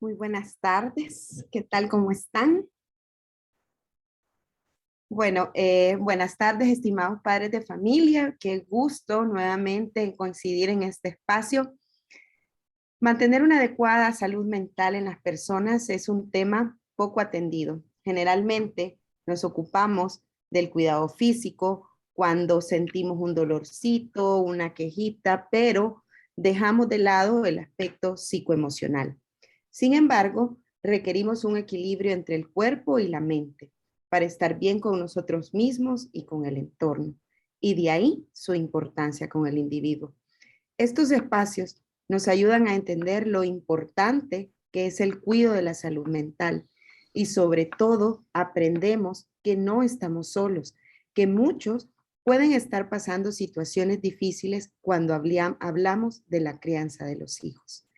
Muy buenas tardes. ¿Qué tal? ¿Cómo están? Bueno, buenas tardes, estimados padres de familia. Qué gusto nuevamente en coincidir en este espacio. Mantener una adecuada salud mental en las personas es un tema poco atendido. Generalmente nos ocupamos del cuidado físico cuando sentimos un dolorcito, una quejita, pero dejamos de lado el aspecto psicoemocional. Sin embargo, requerimos un equilibrio entre el cuerpo y la mente para estar bien con nosotros mismos y con el entorno. Y de ahí su importancia con el individuo. Estos espacios nos ayudan a entender lo importante que es el cuidado de la salud mental y sobre todo aprendemos que no estamos solos, que muchos pueden estar pasando situaciones difíciles cuando hablamos de la crianza de los hijos.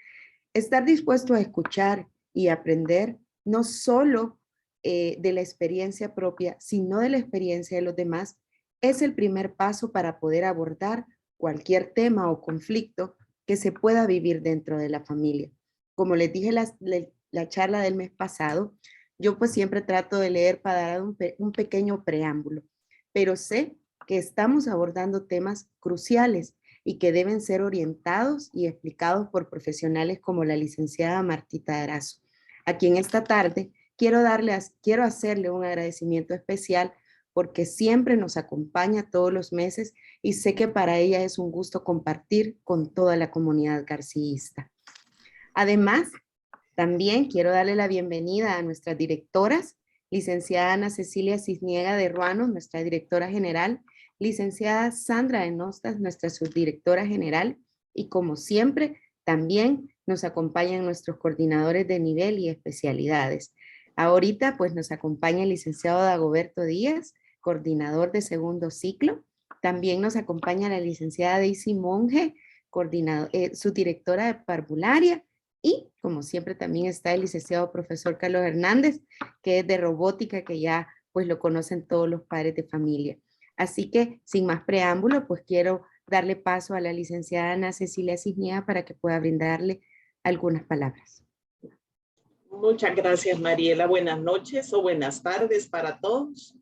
Estar dispuesto a escuchar y aprender no solo de la experiencia propia, sino de la experiencia de los demás, es el primer paso para poder abordar cualquier tema o conflicto que se pueda vivir dentro de la familia. Como les dije la charla del mes pasado, yo pues siempre trato de leer para dar un pequeño preámbulo, pero sé que estamos abordando temas cruciales y que deben ser orientados y explicados por profesionales como la licenciada Martita Erazo, a quien esta tarde quiero hacerle un agradecimiento especial porque siempre nos acompaña todos los meses y sé que para ella es un gusto compartir con toda la comunidad garcista. Además, también quiero darle la bienvenida a nuestras directoras, licenciada Ana Cecilia Cisniega de Ruano, nuestra directora general, licenciada Sandra de Nostas, nuestra subdirectora general, y como siempre, también nos acompañan nuestros coordinadores de nivel y especialidades. Ahorita pues nos acompaña el licenciado Dagoberto Díaz, coordinador de segundo ciclo. También nos acompaña la licenciada Daisy Monge, subdirectora de parvularia. Y como siempre también está el licenciado profesor Carlos Hernández, que es de robótica, que ya pues lo conocen todos los padres de familia. Así que sin más preámbulo, pues quiero darle paso a la licenciada Ana Cecilia Cisniega para que pueda brindarle algunas palabras. Muchas gracias, Mariela. Buenas noches o buenas tardes para todos.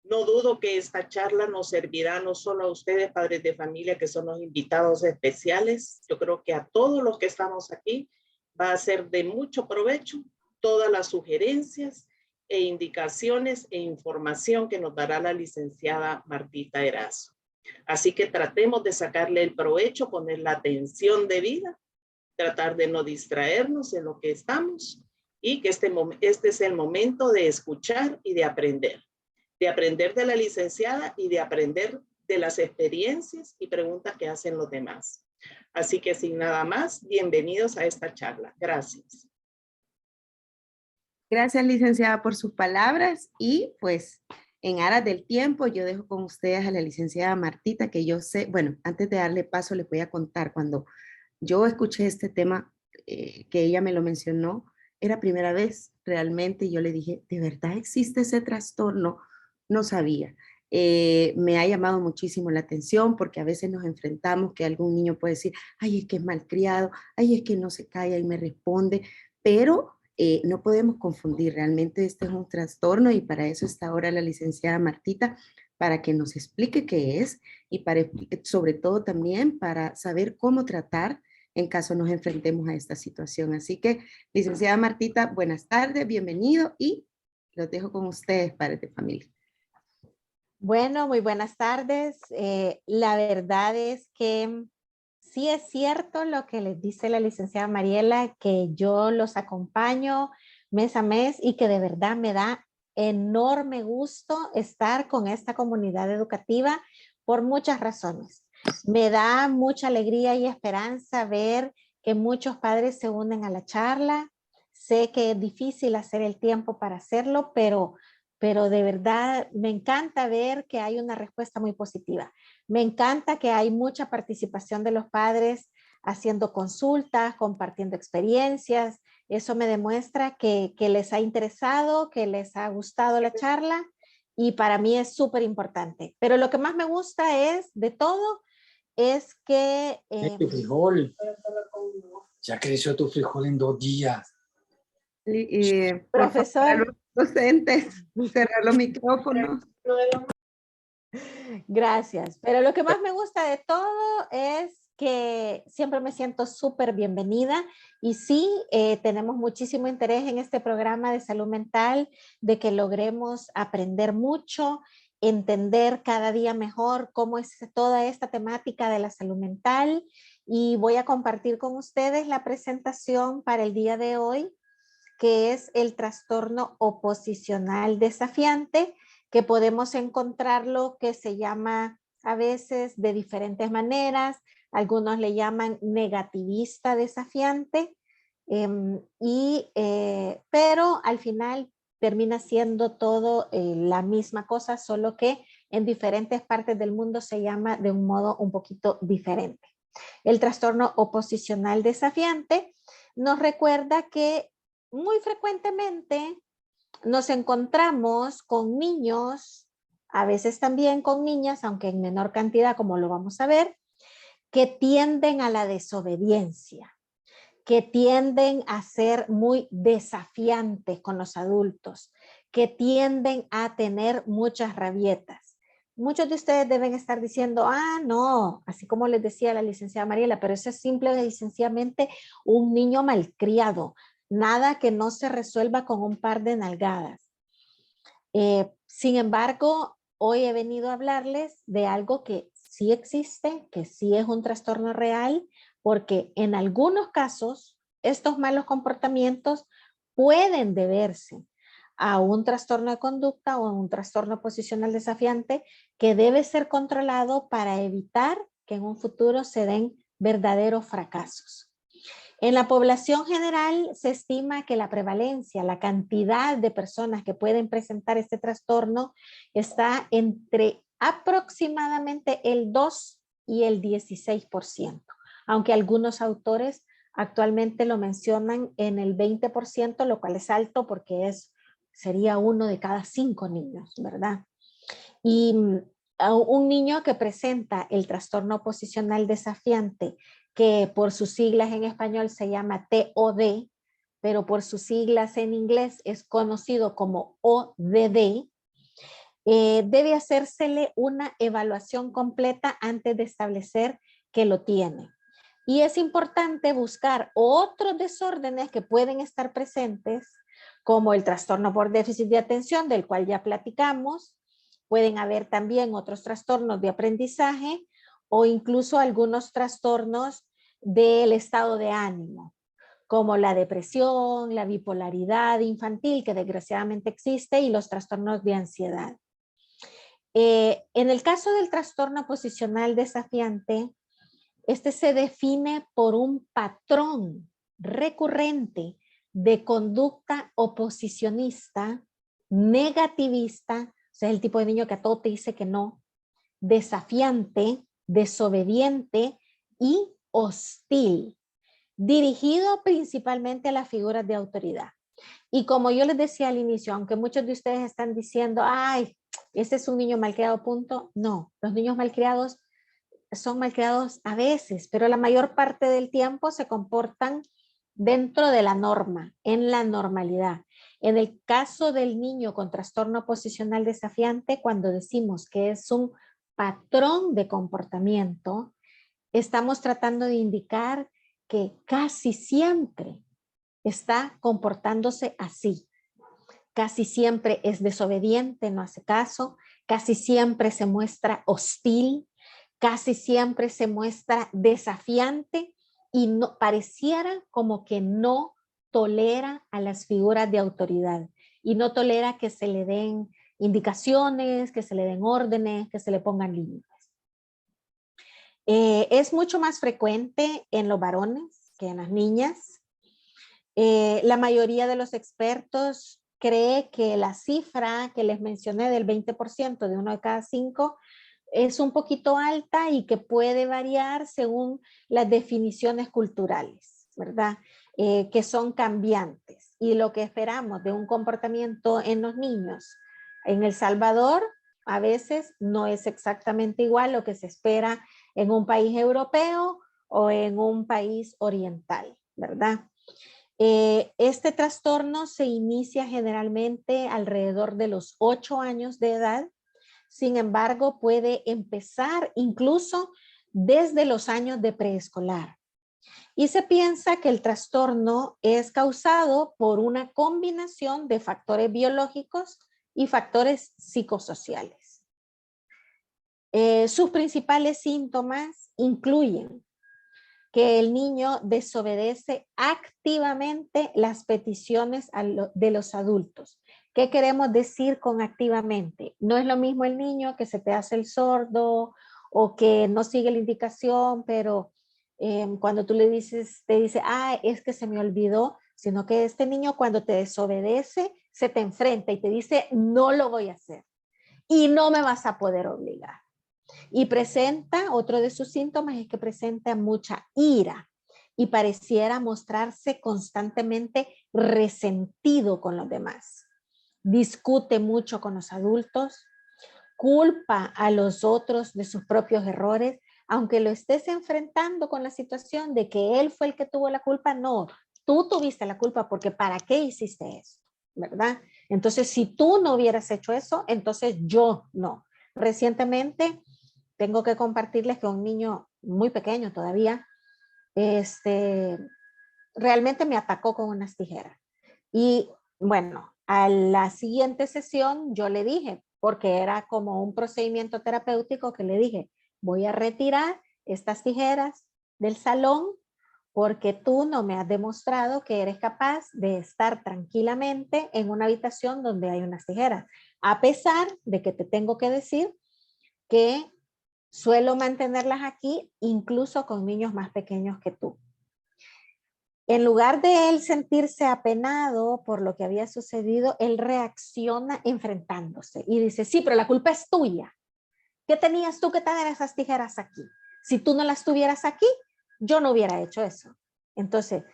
No dudo que esta charla nos servirá no solo a ustedes, padres de familia, que son los invitados especiales. Yo creo que a todos los que estamos aquí va a ser de mucho provecho todas las sugerencias e indicaciones e información que nos dará la licenciada Martita Erazo. Así que tratemos de sacarle el provecho, poner la atención debida, tratar de no distraernos en lo que estamos y que este es el momento de escuchar y de aprender de la licenciada y de aprender de las experiencias y preguntas que hacen los demás. Así que sin nada más, bienvenidos a esta charla. Gracias. Gracias, licenciada, por sus palabras y pues en aras del tiempo yo dejo con ustedes a la licenciada Martita, que yo sé, bueno, antes de darle paso les voy a contar, cuando yo escuché este tema que ella me lo mencionó, era primera vez realmente, y yo le dije, ¿de verdad existe ese trastorno? No sabía. Me ha llamado muchísimo la atención porque a veces nos enfrentamos que algún niño puede decir, ay, es que es malcriado, ay, es que no se calla y me responde, pero no podemos confundir, realmente este es un trastorno y para eso está ahora la licenciada Martita, para que nos explique qué es y sobre todo también para saber cómo tratar en caso nos enfrentemos a esta situación. Así que, licenciada Martita, buenas tardes, bienvenido y los dejo con ustedes, padres de familia. Bueno, muy buenas tardes. La verdad es que sí es cierto lo que les dice la licenciada Mariela, que yo los acompaño mes a mes y que de verdad me da enorme gusto estar con esta comunidad educativa por muchas razones. Me da mucha alegría y esperanza ver que muchos padres se unen a la charla. Sé que es difícil hacer el tiempo para hacerlo, pero de verdad me encanta ver que hay una respuesta muy positiva. Me encanta que hay mucha participación de los padres haciendo consultas, compartiendo experiencias. Eso me demuestra que les ha interesado, que les ha gustado la charla y para mí es súper importante. Pero lo que más me gusta es, de todo, es que... Tu frijol. Ya creció tu frijol en 2 días. Por favor, a Profesor. los docentes, cerrar los micrófonos. Gracias. Pero lo que más me gusta de todo es que siempre me siento súper bienvenida y sí, tenemos muchísimo interés en este programa de salud mental, de que logremos aprender mucho, entender cada día mejor cómo es toda esta temática de la salud mental, y voy a compartir con ustedes la presentación para el día de hoy, que es el trastorno oposicional desafiante, que podemos encontrarlo, que se llama a veces de diferentes maneras. Algunos le llaman negativista desafiante, pero al final termina siendo todo la misma cosa, solo que en diferentes partes del mundo se llama de un modo un poquito diferente. El trastorno oposicional desafiante nos recuerda que muy frecuentemente nos encontramos con niños, a veces también con niñas, aunque en menor cantidad, como lo vamos a ver, que tienden a la desobediencia, que tienden a ser muy desafiantes con los adultos, que tienden a tener muchas rabietas. Muchos de ustedes deben estar diciendo, ah, no, así como les decía la licenciada Mariela, pero eso es simple y sencillamente un niño malcriado, nada que no se resuelva con un par de nalgadas. Sin embargo, hoy he venido a hablarles de algo que sí existe, que sí es un trastorno real, porque en algunos casos estos malos comportamientos pueden deberse a un trastorno de conducta o a un trastorno oposicional desafiante que debe ser controlado para evitar que en un futuro se den verdaderos fracasos. En la población general se estima que la prevalencia, la cantidad de personas que pueden presentar este trastorno está entre aproximadamente el 2 y el 16%, aunque algunos autores actualmente lo mencionan en el 20%, lo cual es alto porque sería 1 de cada 5 niños, ¿verdad? Y un niño que presenta el trastorno oposicional desafiante, que por sus siglas en español se llama TOD, pero por sus siglas en inglés es conocido como ODD, debe hacérsele una evaluación completa antes de establecer que lo tiene. Y es importante buscar otros desórdenes que pueden estar presentes, como el trastorno por déficit de atención, del cual ya platicamos. Pueden haber también otros trastornos de aprendizaje o incluso algunos trastornos del estado de ánimo, como la depresión, la bipolaridad infantil, que desgraciadamente existe, y los trastornos de ansiedad. En el caso del trastorno oposicional desafiante, este se define por un patrón recurrente de conducta oposicionista, negativista, o sea, el tipo de niño que a todo te dice que no, desafiante, desobediente y hostil, dirigido principalmente a las figuras de autoridad. Y como yo les decía al inicio, aunque muchos de ustedes están diciendo, ay, este es un niño malcriado, punto, no, los niños malcriados son malcriados a veces, pero la mayor parte del tiempo se comportan dentro de la norma, en la normalidad. En el caso del niño con trastorno oposicional desafiante, cuando decimos que es un patrón de comportamiento, estamos tratando de indicar que casi siempre está comportándose así. Casi siempre es desobediente, no hace caso, casi siempre se muestra hostil, casi siempre se muestra desafiante y no, pareciera como que no tolera a las figuras de autoridad y no tolera que se le den indicaciones, que se le den órdenes, que se le pongan límites. Es mucho más frecuente en los varones que en las niñas. La mayoría de los expertos cree que la cifra que les mencioné del 20%, de 1 de cada 5, es un poquito alta y que puede variar según las definiciones culturales, ¿verdad? Que son cambiantes. Y lo que esperamos de un comportamiento en los niños en El Salvador a veces no es exactamente igual lo que se espera en un país europeo o en un país oriental, ¿verdad? Este trastorno se inicia generalmente alrededor de los 8 años de edad. Sin embargo, puede empezar incluso desde los años de preescolar. Y se piensa que el trastorno es causado por una combinación de factores biológicos y factores psicosociales. Sus principales síntomas incluyen que el niño desobedece activamente las peticiones de los adultos. ¿Qué queremos decir con activamente? No es lo mismo el niño que se te hace el sordo o que no sigue la indicación, pero cuando tú le dices, te dice, ah, es que se me olvidó, sino que este niño cuando te desobedece, se te enfrenta y te dice, no lo voy a hacer y no me vas a poder obligar. Y presenta, otro de sus síntomas es que presenta mucha ira y pareciera mostrarse constantemente resentido con los demás. Discute mucho con los adultos, culpa a los otros de sus propios errores, aunque lo estés enfrentando con la situación de que él fue el que tuvo la culpa, no, tú tuviste la culpa porque ¿para qué hiciste eso? ¿Verdad? Entonces, si tú no hubieras hecho eso, entonces yo no. Recientemente tengo que compartirles que un niño muy pequeño todavía, realmente me atacó con unas tijeras. Y bueno, a la siguiente sesión yo le dije, porque era como un procedimiento terapéutico que le dije, voy a retirar estas tijeras del salón porque tú no me has demostrado que eres capaz de estar tranquilamente en una habitación donde hay unas tijeras, a pesar de que te tengo que decir que suelo mantenerlas aquí incluso con niños más pequeños que tú. En lugar de él sentirse apenado por lo que había sucedido, él reacciona enfrentándose y dice, sí, pero la culpa es tuya. ¿Qué tenías tú que tener esas tijeras aquí? Si tú no las tuvieras aquí, yo no hubiera hecho eso. Entonces,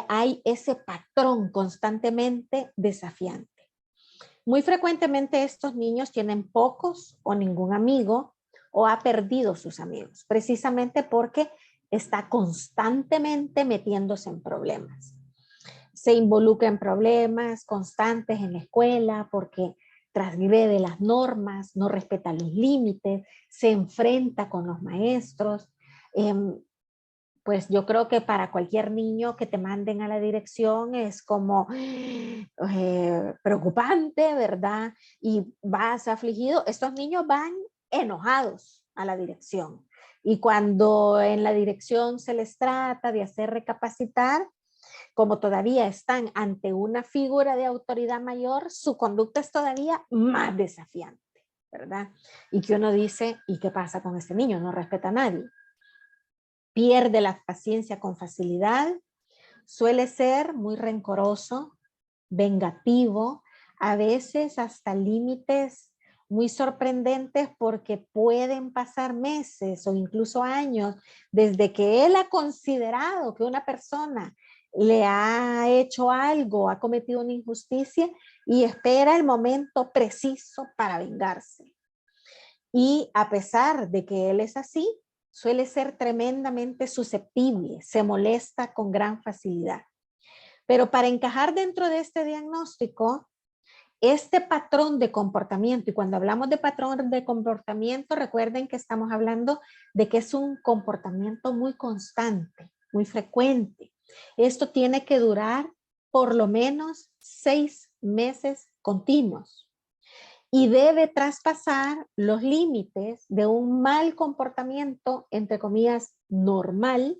hay ese patrón constantemente desafiante. Muy frecuentemente estos niños tienen pocos o ningún amigo o ha perdido sus amigos, precisamente porque está constantemente metiéndose en problemas. Se involucra en problemas constantes en la escuela porque transgrede las normas, no respeta los límites, se enfrenta con los maestros. Pues yo creo que para cualquier niño que te manden a la dirección es como preocupante, ¿verdad? Y vas afligido. Estos niños van enojados a la dirección. Y cuando en la dirección se les trata de hacer recapacitar, como todavía están ante una figura de autoridad mayor, su conducta es todavía más desafiante, ¿verdad? Y que uno dice, ¿y qué pasa con este niño? No respeta a nadie. Pierde la paciencia con facilidad, suele ser muy rencoroso, vengativo, a veces hasta límites muy sorprendentes porque pueden pasar meses o incluso años desde que él ha considerado que una persona le ha hecho algo, ha cometido una injusticia y espera el momento preciso para vengarse. Y a pesar de que él es así, suele ser tremendamente susceptible, se molesta con gran facilidad. Pero para encajar dentro de este diagnóstico, este patrón de comportamiento, y cuando hablamos de patrón de comportamiento, recuerden que estamos hablando de que es un comportamiento muy constante, muy frecuente. Esto tiene que durar por lo menos 6 meses continuos y debe traspasar los límites de un mal comportamiento, entre comillas, normal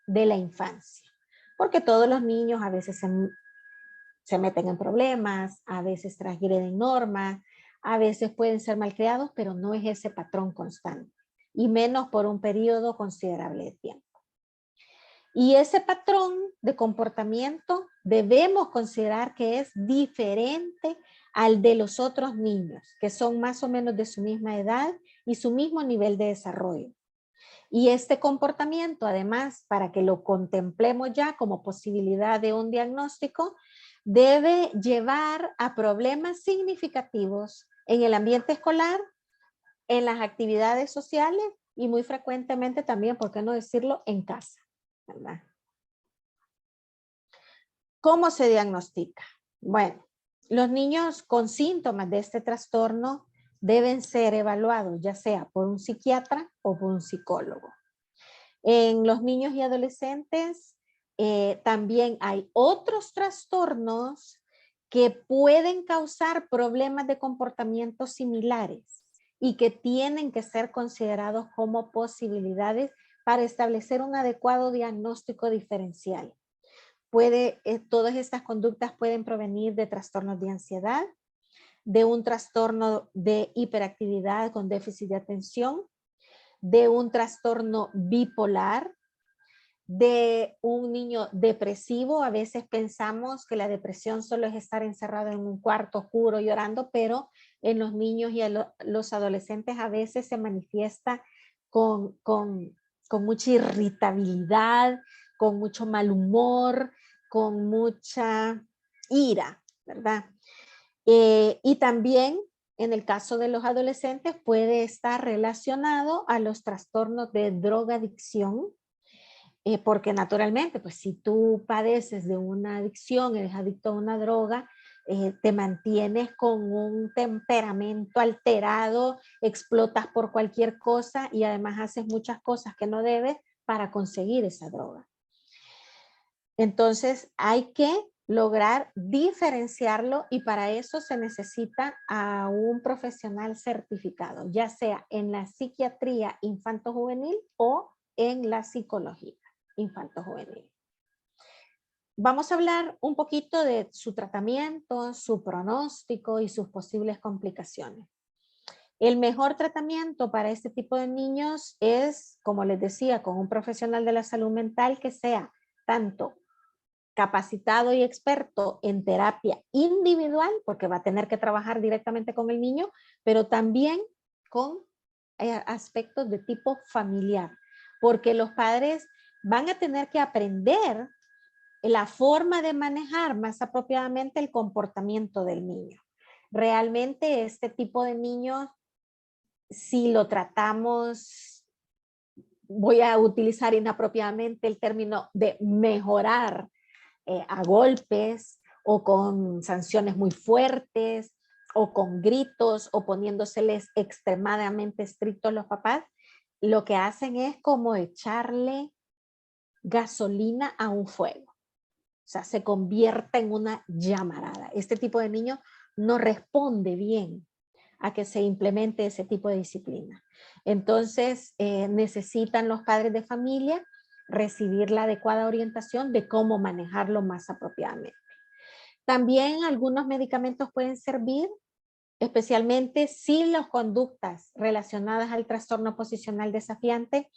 de la infancia. Porque todos los niños a veces se meten en problemas, a veces transgreden normas, a veces pueden ser malcriados, pero no es ese patrón constante, y menos por un periodo considerable de tiempo. Y ese patrón de comportamiento debemos considerar que es diferente al de los otros niños, que son más o menos de su misma edad y su mismo nivel de desarrollo. Y este comportamiento, además, para que lo contemplemos ya como posibilidad de un diagnóstico, debe llevar a problemas significativos en el ambiente escolar, en las actividades sociales y muy frecuentemente también, ¿por qué no decirlo?, en casa, ¿verdad? ¿Cómo se diagnostica? Bueno, los niños con síntomas de este trastorno deben ser evaluados, ya sea por un psiquiatra o por un psicólogo. En los niños y adolescentes también hay otros trastornos que pueden causar problemas de comportamiento similares y que tienen que ser considerados como posibilidades para establecer un adecuado diagnóstico diferencial. Todas estas conductas pueden provenir de trastornos de ansiedad, de un trastorno de hiperactividad con déficit de atención, de un trastorno bipolar, de un niño depresivo. A veces pensamos que la depresión solo es estar encerrado en un cuarto oscuro llorando, pero en los niños y los adolescentes a veces se manifiesta con mucha irritabilidad, con mucho mal humor, con mucha ira, ¿verdad? Y también en el caso de los adolescentes puede estar relacionado a los trastornos de drogadicción, porque naturalmente, pues si tú padeces de una adicción, eres adicto a una droga, te mantienes con un temperamento alterado, explotas por cualquier cosa y además haces muchas cosas que no debes para conseguir esa droga. Entonces hay que lograr diferenciarlo y para eso se necesita a un profesional certificado, ya sea en la psiquiatría infanto-juvenil o en la psicología infanto-juvenil. Vamos a hablar un poquito de su tratamiento, su pronóstico y sus posibles complicaciones. El mejor tratamiento para este tipo de niños es, como les decía, con un profesional de la salud mental que sea tanto capacitado y experto en terapia individual, porque va a tener que trabajar directamente con el niño, pero también con aspectos de tipo familiar, porque los padres van a tener que aprender la forma de manejar más apropiadamente el comportamiento del niño. Realmente este tipo de niños, si lo tratamos, voy a utilizar inapropiadamente el término de mejorar a golpes o con sanciones muy fuertes o con gritos o poniéndoseles extremadamente estrictos los papás, lo que hacen es como echarle gasolina a un fuego. O sea, se convierte en una llamarada. Este tipo de niño no responde bien a que se implemente ese tipo de disciplina. Entonces, necesitan los padres de familia recibir la adecuada orientación de cómo manejarlo más apropiadamente. También algunos medicamentos pueden servir, especialmente si las conductas relacionadas al trastorno posicional desafiante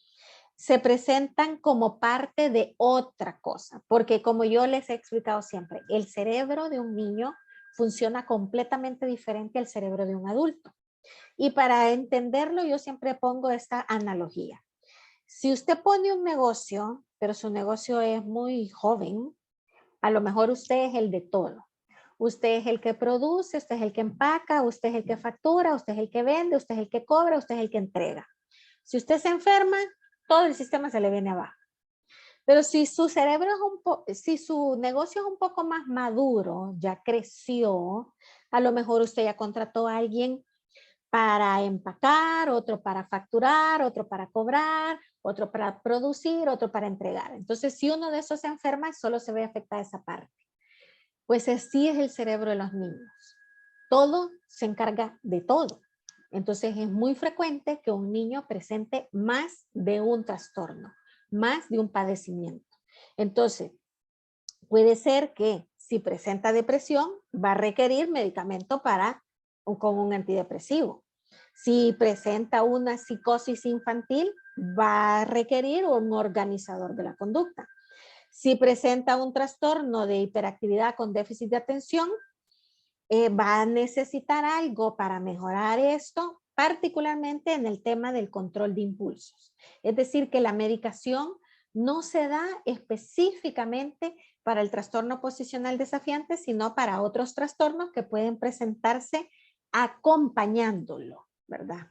se presentan como parte de otra cosa, porque como yo les he explicado siempre, el cerebro de un niño funciona completamente diferente al cerebro de un adulto. Y para entenderlo, yo siempre pongo esta analogía. Si usted pone un negocio, pero su negocio es muy joven, a lo mejor usted es el de todo. Usted es el que produce, usted es el que empaca, usted es el que factura, usted es el que vende, usted es el que cobra, usted es el que entrega. Si usted se enferma, todo el sistema se le viene abajo. Pero si su cerebro es si su negocio es un poco más maduro, ya creció, a lo mejor usted ya contrató a alguien para empacar, otro para facturar, otro para cobrar, otro para producir, otro para entregar. Entonces, si uno de esos se enferma, solo se ve afectada esa parte. Pues así es el cerebro de los niños. Todo se encarga de todo. Entonces es muy frecuente que un niño presente más de un trastorno, más de un padecimiento. Entonces, puede ser que si presenta depresión, va a requerir medicamento con un antidepresivo. Si presenta una psicosis infantil, va a requerir un organizador de la conducta. Si presenta un trastorno de hiperactividad con déficit de atención, va a necesitar algo para mejorar esto, particularmente en el tema del control de impulsos. Es decir, que la medicación no se da específicamente para el trastorno posicional desafiante, sino para otros trastornos que pueden presentarse acompañándolo, ¿verdad?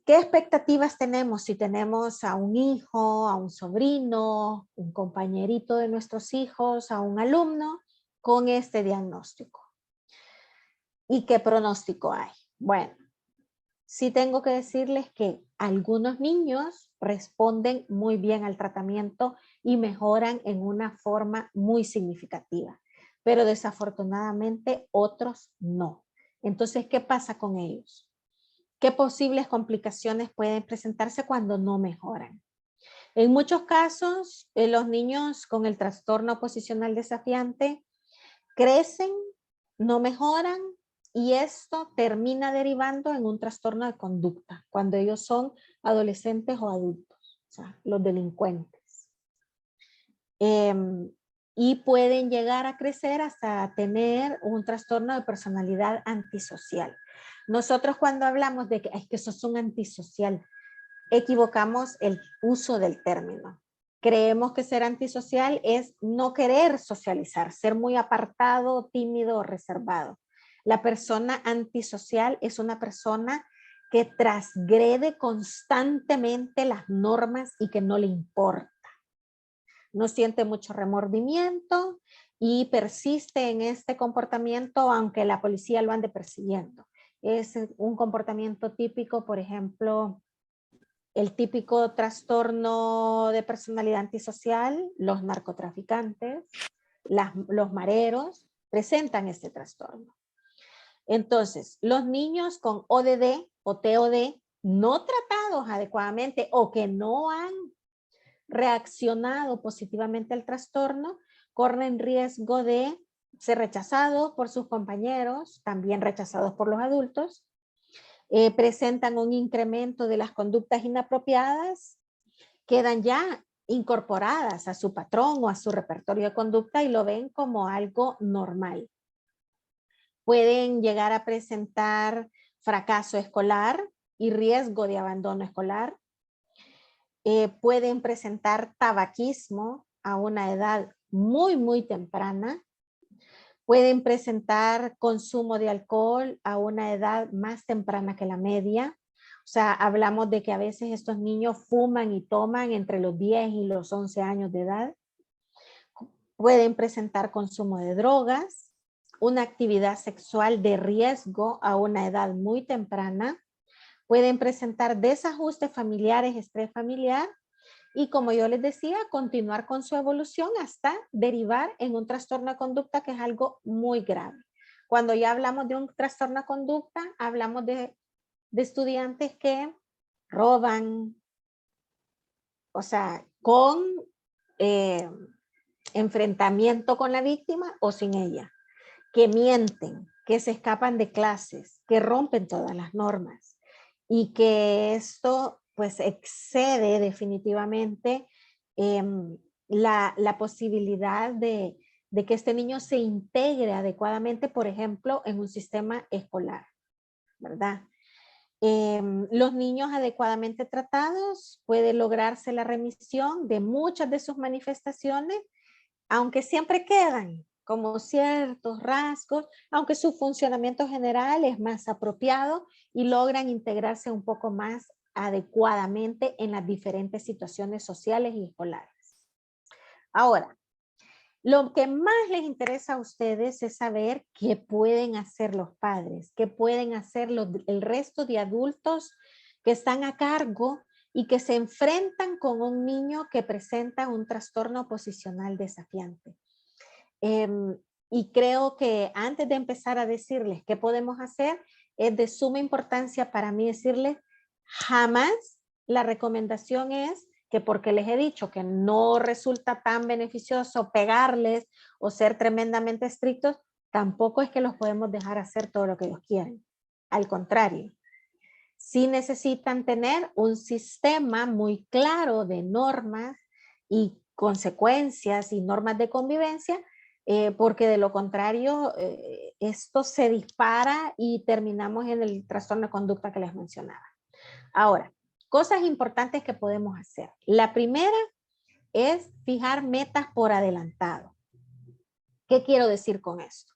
¿Qué expectativas tenemos si tenemos a un hijo, a un sobrino, un compañerito de nuestros hijos, a un alumno con este diagnóstico? ¿Y qué pronóstico hay? Bueno, sí tengo que decirles que algunos niños responden muy bien al tratamiento y mejoran en una forma muy significativa, pero desafortunadamente otros no. Entonces, ¿qué pasa con ellos? ¿Qué posibles complicaciones pueden presentarse cuando no mejoran? En muchos casos, los niños con el trastorno oposicional desafiante crecen, no mejoran y esto termina derivando en un trastorno de conducta cuando ellos son adolescentes o adultos, o sea, los delincuentes. Y pueden llegar a crecer hasta tener un trastorno de personalidad antisocial. Nosotros cuando hablamos de que es que sos un antisocial, equivocamos el uso del término. Creemos que ser antisocial es no querer socializar, ser muy apartado, tímido o reservado. La persona antisocial es una persona que transgrede constantemente las normas y que no le importa. No siente mucho remordimiento y persiste en este comportamiento aunque la policía lo ande persiguiendo. Es un comportamiento típico, por ejemplo, el típico trastorno de personalidad antisocial, los narcotraficantes, los mareros, presentan este trastorno. Entonces, los niños con ODD o TOD no tratados adecuadamente o que no han reaccionado positivamente al trastorno, corren riesgo de ser rechazados por sus compañeros, también rechazados por los adultos, presentan un incremento de las conductas inapropiadas, quedan ya incorporadas a su patrón o a su repertorio de conducta y lo ven como algo normal. Pueden llegar a presentar fracaso escolar y riesgo de abandono escolar. Pueden presentar tabaquismo a una edad muy, muy temprana. Pueden presentar consumo de alcohol a una edad más temprana que la media. O sea, hablamos de que a veces estos niños fuman y toman entre los 10 y los 11 años de edad. Pueden presentar consumo de drogas, una actividad sexual de riesgo a una edad muy temprana. Pueden presentar desajustes familiares, estrés familiar. Y como yo les decía, continuar con su evolución hasta derivar en un trastorno de conducta que es algo muy grave. Cuando ya hablamos de un trastorno de conducta, hablamos de estudiantes que roban, o sea, con enfrentamiento con la víctima o sin ella, que mienten, que se escapan de clases, que rompen todas las normas y que esto pues excede definitivamente la posibilidad de que este niño se integre adecuadamente, por ejemplo, en un sistema escolar, ¿verdad? Los niños adecuadamente tratados puede lograrse la remisión de muchas de sus manifestaciones, aunque siempre quedan como ciertos rasgos, aunque su funcionamiento general es más apropiado y logran integrarse un poco más adecuadamente en las diferentes situaciones sociales y escolares. Ahora, lo que más les interesa a ustedes es saber qué pueden hacer los padres, qué pueden hacer el resto de adultos que están a cargo y que se enfrentan con un niño que presenta un trastorno oposicional desafiante. Y creo que antes de empezar a decirles qué podemos hacer, es de suma importancia para mí decirles, jamás la recomendación es que porque les he dicho que no resulta tan beneficioso pegarles o ser tremendamente estrictos, tampoco es que los podemos dejar hacer todo lo que ellos quieren. Al contrario, sí necesitan tener un sistema muy claro de normas y consecuencias y normas de convivencia, porque de lo contrario esto se dispara y terminamos en el trastorno de conducta que les mencionaba. Ahora, cosas importantes que podemos hacer. La primera es fijar metas por adelantado. ¿Qué quiero decir con esto?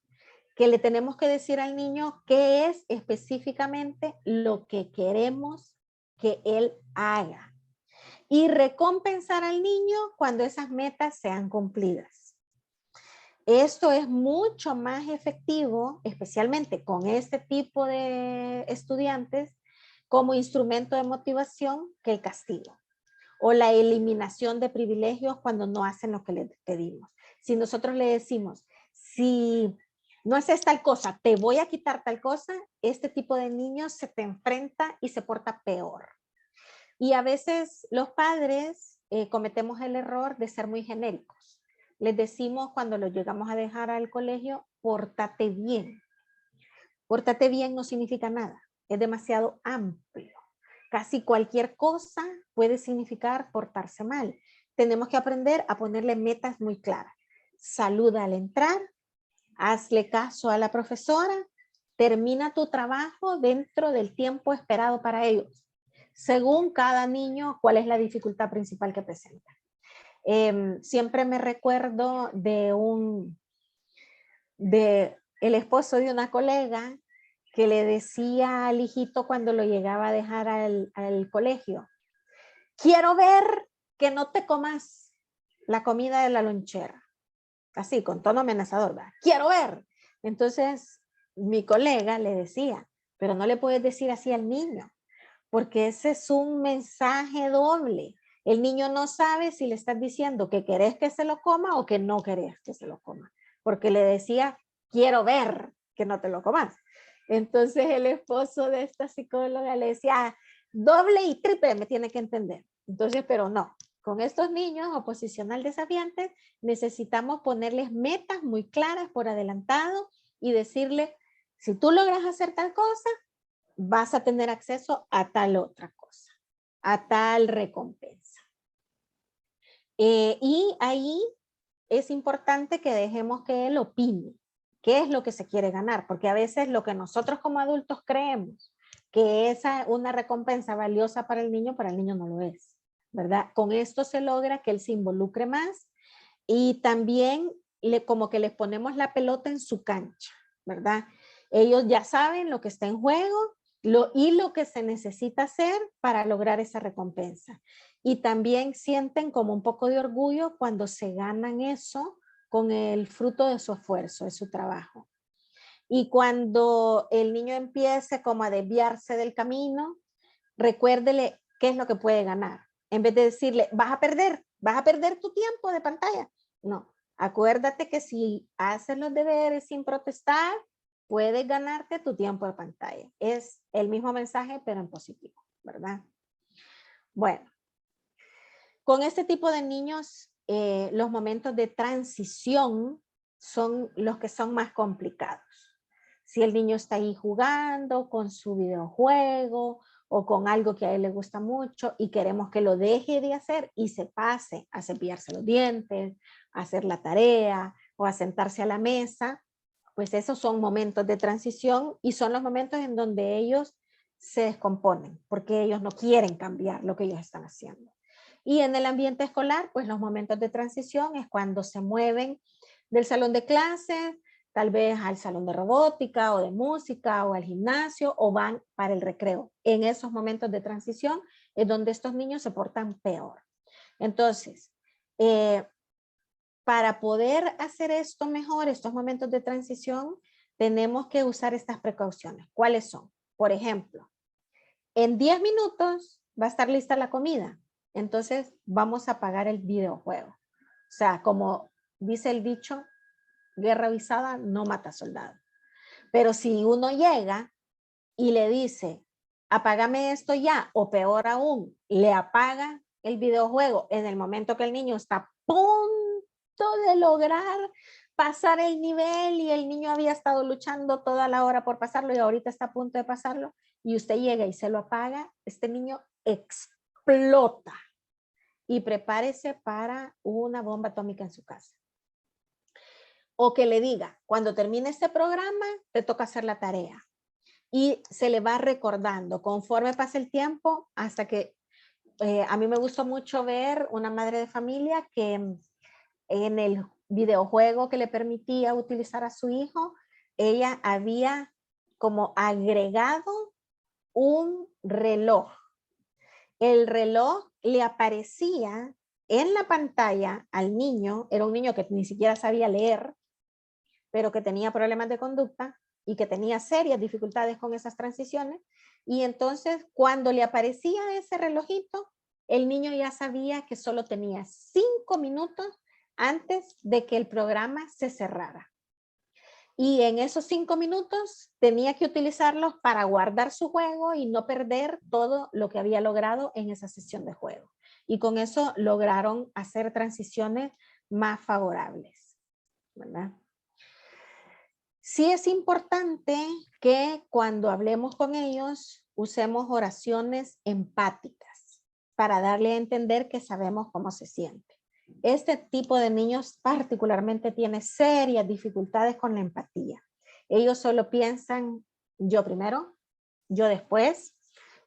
Que le tenemos que decir al niño qué es específicamente lo que queremos que él haga y recompensar al niño cuando esas metas sean cumplidas. Esto es mucho más efectivo, especialmente con este tipo de estudiantes, como instrumento de motivación que el castigo o la eliminación de privilegios cuando no hacen lo que les pedimos. Si nosotros le decimos, si no haces tal cosa, te voy a quitar tal cosa, este tipo de niños se te enfrenta y se porta peor. Y a veces los padres cometemos el error de ser muy genéricos. Les decimos cuando los llegamos a dejar al colegio, pórtate bien. Pórtate bien no significa nada, es demasiado amplio. Casi cualquier cosa puede significar portarse mal. Tenemos que aprender a ponerle metas muy claras. Saluda al entrar, hazle caso a la profesora, termina tu trabajo dentro del tiempo esperado para ellos. Según cada niño, cuál es la dificultad principal que presenta. Siempre me recuerdo de el esposo de una colega que le decía al hijito cuando lo llegaba a dejar al colegio, quiero ver que no te comas la comida de la lonchera. Así, con tono amenazador, ¿verdad? Quiero ver. Entonces, mi colega le decía, pero no le puedes decir así al niño, porque ese es un mensaje doble. El niño no sabe si le estás diciendo que querés que se lo coma o que no querés que se lo coma, porque le decía, quiero ver que no te lo comas. Entonces el esposo de esta psicóloga le decía, doble y triple me tiene que entender. Entonces, pero no, con estos niños oposicional desafiantes necesitamos ponerles metas muy claras por adelantado y decirle, si tú logras hacer tal cosa, vas a tener acceso a tal otra cosa, a tal recompensa. Y ahí es importante que dejemos que él opine qué es lo que se quiere ganar, porque a veces lo que nosotros como adultos creemos que es una recompensa valiosa para el niño no lo es, ¿verdad? Con esto se logra que él se involucre más y también como que les ponemos la pelota en su cancha, ¿verdad? Ellos ya saben lo que está en juego y lo que se necesita hacer para lograr esa recompensa. Y también sienten como un poco de orgullo cuando se ganan eso con el fruto de su esfuerzo, de su trabajo. Y cuando el niño empiece como a desviarse del camino, recuérdele qué es lo que puede ganar. En vez de decirle, vas a perder tu tiempo de pantalla. No, acuérdate que si haces los deberes sin protestar, puedes ganarte tu tiempo de pantalla. Es el mismo mensaje, pero en positivo, ¿verdad? Bueno, con este tipo de niños, los momentos de transición son los que son más complicados. Si el niño está ahí jugando con su videojuego o con algo que a él le gusta mucho y queremos que lo deje de hacer y se pase a cepillarse los dientes, a hacer la tarea o a sentarse a la mesa, pues esos son momentos de transición y son los momentos en donde ellos se descomponen porque ellos no quieren cambiar lo que ellos están haciendo. Y en el ambiente escolar, pues los momentos de transición es cuando se mueven del salón de clases, tal vez al salón de robótica o de música o al gimnasio o van para el recreo. En esos momentos de transición es donde estos niños se portan peor. Entonces, para poder hacer esto mejor, estos momentos de transición, tenemos que usar estas precauciones. ¿Cuáles son? Por ejemplo, en 10 minutos va a estar lista la comida. Entonces vamos a apagar el videojuego. O sea, como dice el dicho, guerra avisada no mata soldado. Pero si uno llega y le dice, apágame esto ya, o peor aún, le apaga el videojuego en el momento que el niño está a punto de lograr pasar el nivel y el niño había estado luchando toda la hora por pasarlo y ahorita está a punto de pasarlo y usted llega y se lo apaga, este niño explota y prepárese para una bomba atómica en su casa. O que le diga, cuando termine este programa, te toca hacer la tarea. Y se le va recordando conforme pasa el tiempo hasta que a mí me gustó mucho ver una madre de familia que en el videojuego que le permitía utilizar a su hijo, ella había como agregado un reloj el reloj le aparecía en la pantalla al niño. Era un niño que ni siquiera sabía leer, pero que tenía problemas de conducta y que tenía serias dificultades con esas transiciones. Y entonces, cuando le aparecía ese relojito, el niño ya sabía que solo tenía 5 minutos antes de que el programa se cerrara. Y en esos 5 minutos tenía que utilizarlos para guardar su juego y no perder todo lo que había logrado en esa sesión de juego. Y con eso lograron hacer transiciones más favorables, ¿verdad? Sí es importante que cuando hablemos con ellos usemos oraciones empáticas para darle a entender que sabemos cómo se siente. Este tipo de niños particularmente tiene serias dificultades con la empatía. Ellos solo piensan yo primero, yo después,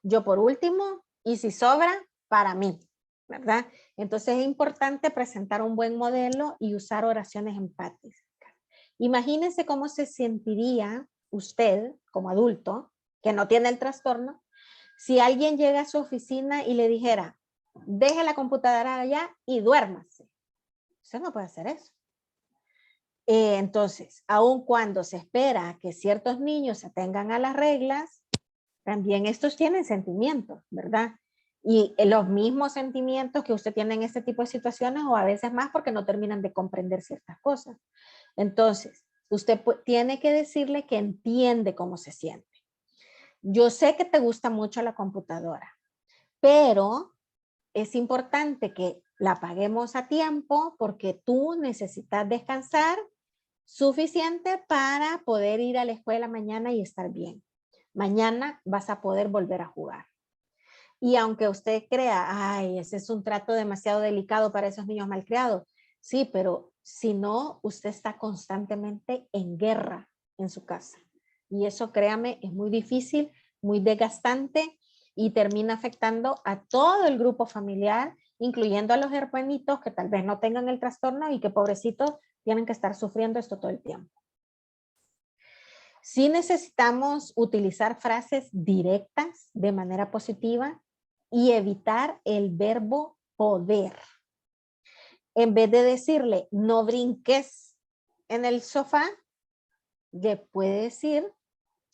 yo por último y si sobra, para mí, ¿verdad? Entonces es importante presentar un buen modelo y usar oraciones empáticas. Imagínense cómo se sentiría usted como adulto que no tiene el trastorno si alguien llega a su oficina y le dijera, deje la computadora allá y duérmase. Usted no puede hacer eso. Entonces, aun cuando se espera que ciertos niños se atengan a las reglas, también estos tienen sentimientos, ¿verdad? Y los mismos sentimientos que usted tiene en este tipo de situaciones o a veces más porque no terminan de comprender ciertas cosas. Entonces, usted tiene que decirle que entiende cómo se siente. Yo sé que te gusta mucho la computadora, pero es importante que la apaguemos a tiempo porque tú necesitas descansar suficiente para poder ir a la escuela mañana y estar bien. Mañana vas a poder volver a jugar. Y aunque usted crea, ay, ese es un trato demasiado delicado para esos niños malcriados, sí, pero si no, usted está constantemente en guerra en su casa. Y eso, créame, es muy difícil, muy desgastante y termina afectando a todo el grupo familiar, incluyendo a los hermanitos que tal vez no tengan el trastorno y que pobrecitos tienen que estar sufriendo esto todo el tiempo. Sí necesitamos utilizar frases directas de manera positiva y evitar el verbo poder. En vez de decirle, no brinques en el sofá, le puede decir,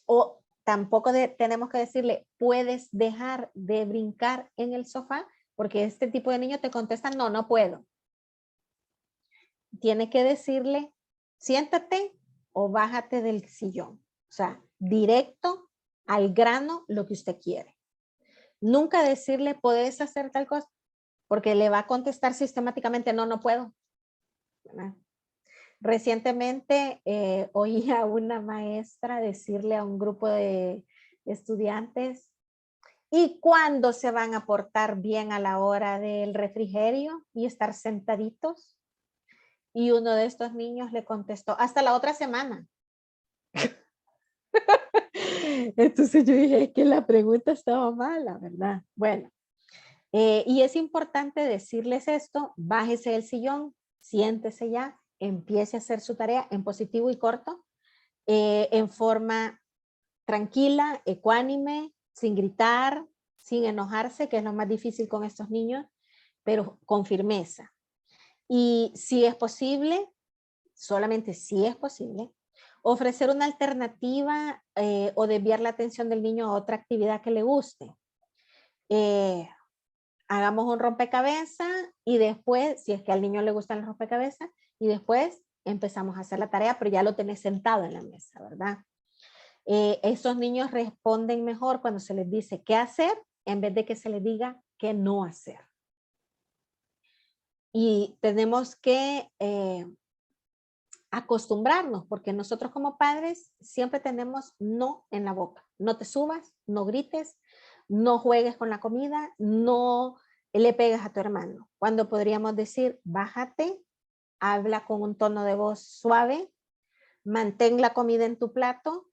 o tampoco tenemos que decirle, puedes dejar de brincar en el sofá, porque este tipo de niños te contestan, no, no puedo. Tiene que decirle, siéntate o bájate del sillón. O sea, directo al grano lo que usted quiere. Nunca decirle, ¿puedes hacer tal cosa? Porque le va a contestar sistemáticamente, no, no puedo. ¿Verdad? Recientemente oí a una maestra decirle a un grupo de estudiantes, ¿y cuándo se van a portar bien a la hora del refrigerio y estar sentaditos? Y uno de estos niños le contestó, hasta la otra semana. Entonces yo dije que la pregunta estaba mala, ¿verdad? Bueno, y es importante decirles esto, bájese del sillón, siéntese ya, empiece a hacer su tarea en positivo y corto, en forma tranquila, ecuánime, sin gritar, sin enojarse, que es lo más difícil con estos niños, pero con firmeza. Y si es posible, solamente si es posible, ofrecer una alternativa o desviar la atención del niño a otra actividad que le guste. Hagamos un rompecabezas y después, si es que al niño le gustan los rompecabezas, y después empezamos a hacer la tarea, pero ya lo tenés sentado en la mesa, ¿verdad? Esos niños responden mejor cuando se les dice qué hacer en vez de que se les diga qué no hacer. Y tenemos que acostumbrarnos, porque nosotros como padres siempre tenemos no en la boca. No te subas, no grites, no juegues con la comida, no le pegas a tu hermano. Cuando podríamos decir, bájate, habla con un tono de voz suave, mantén la comida en tu plato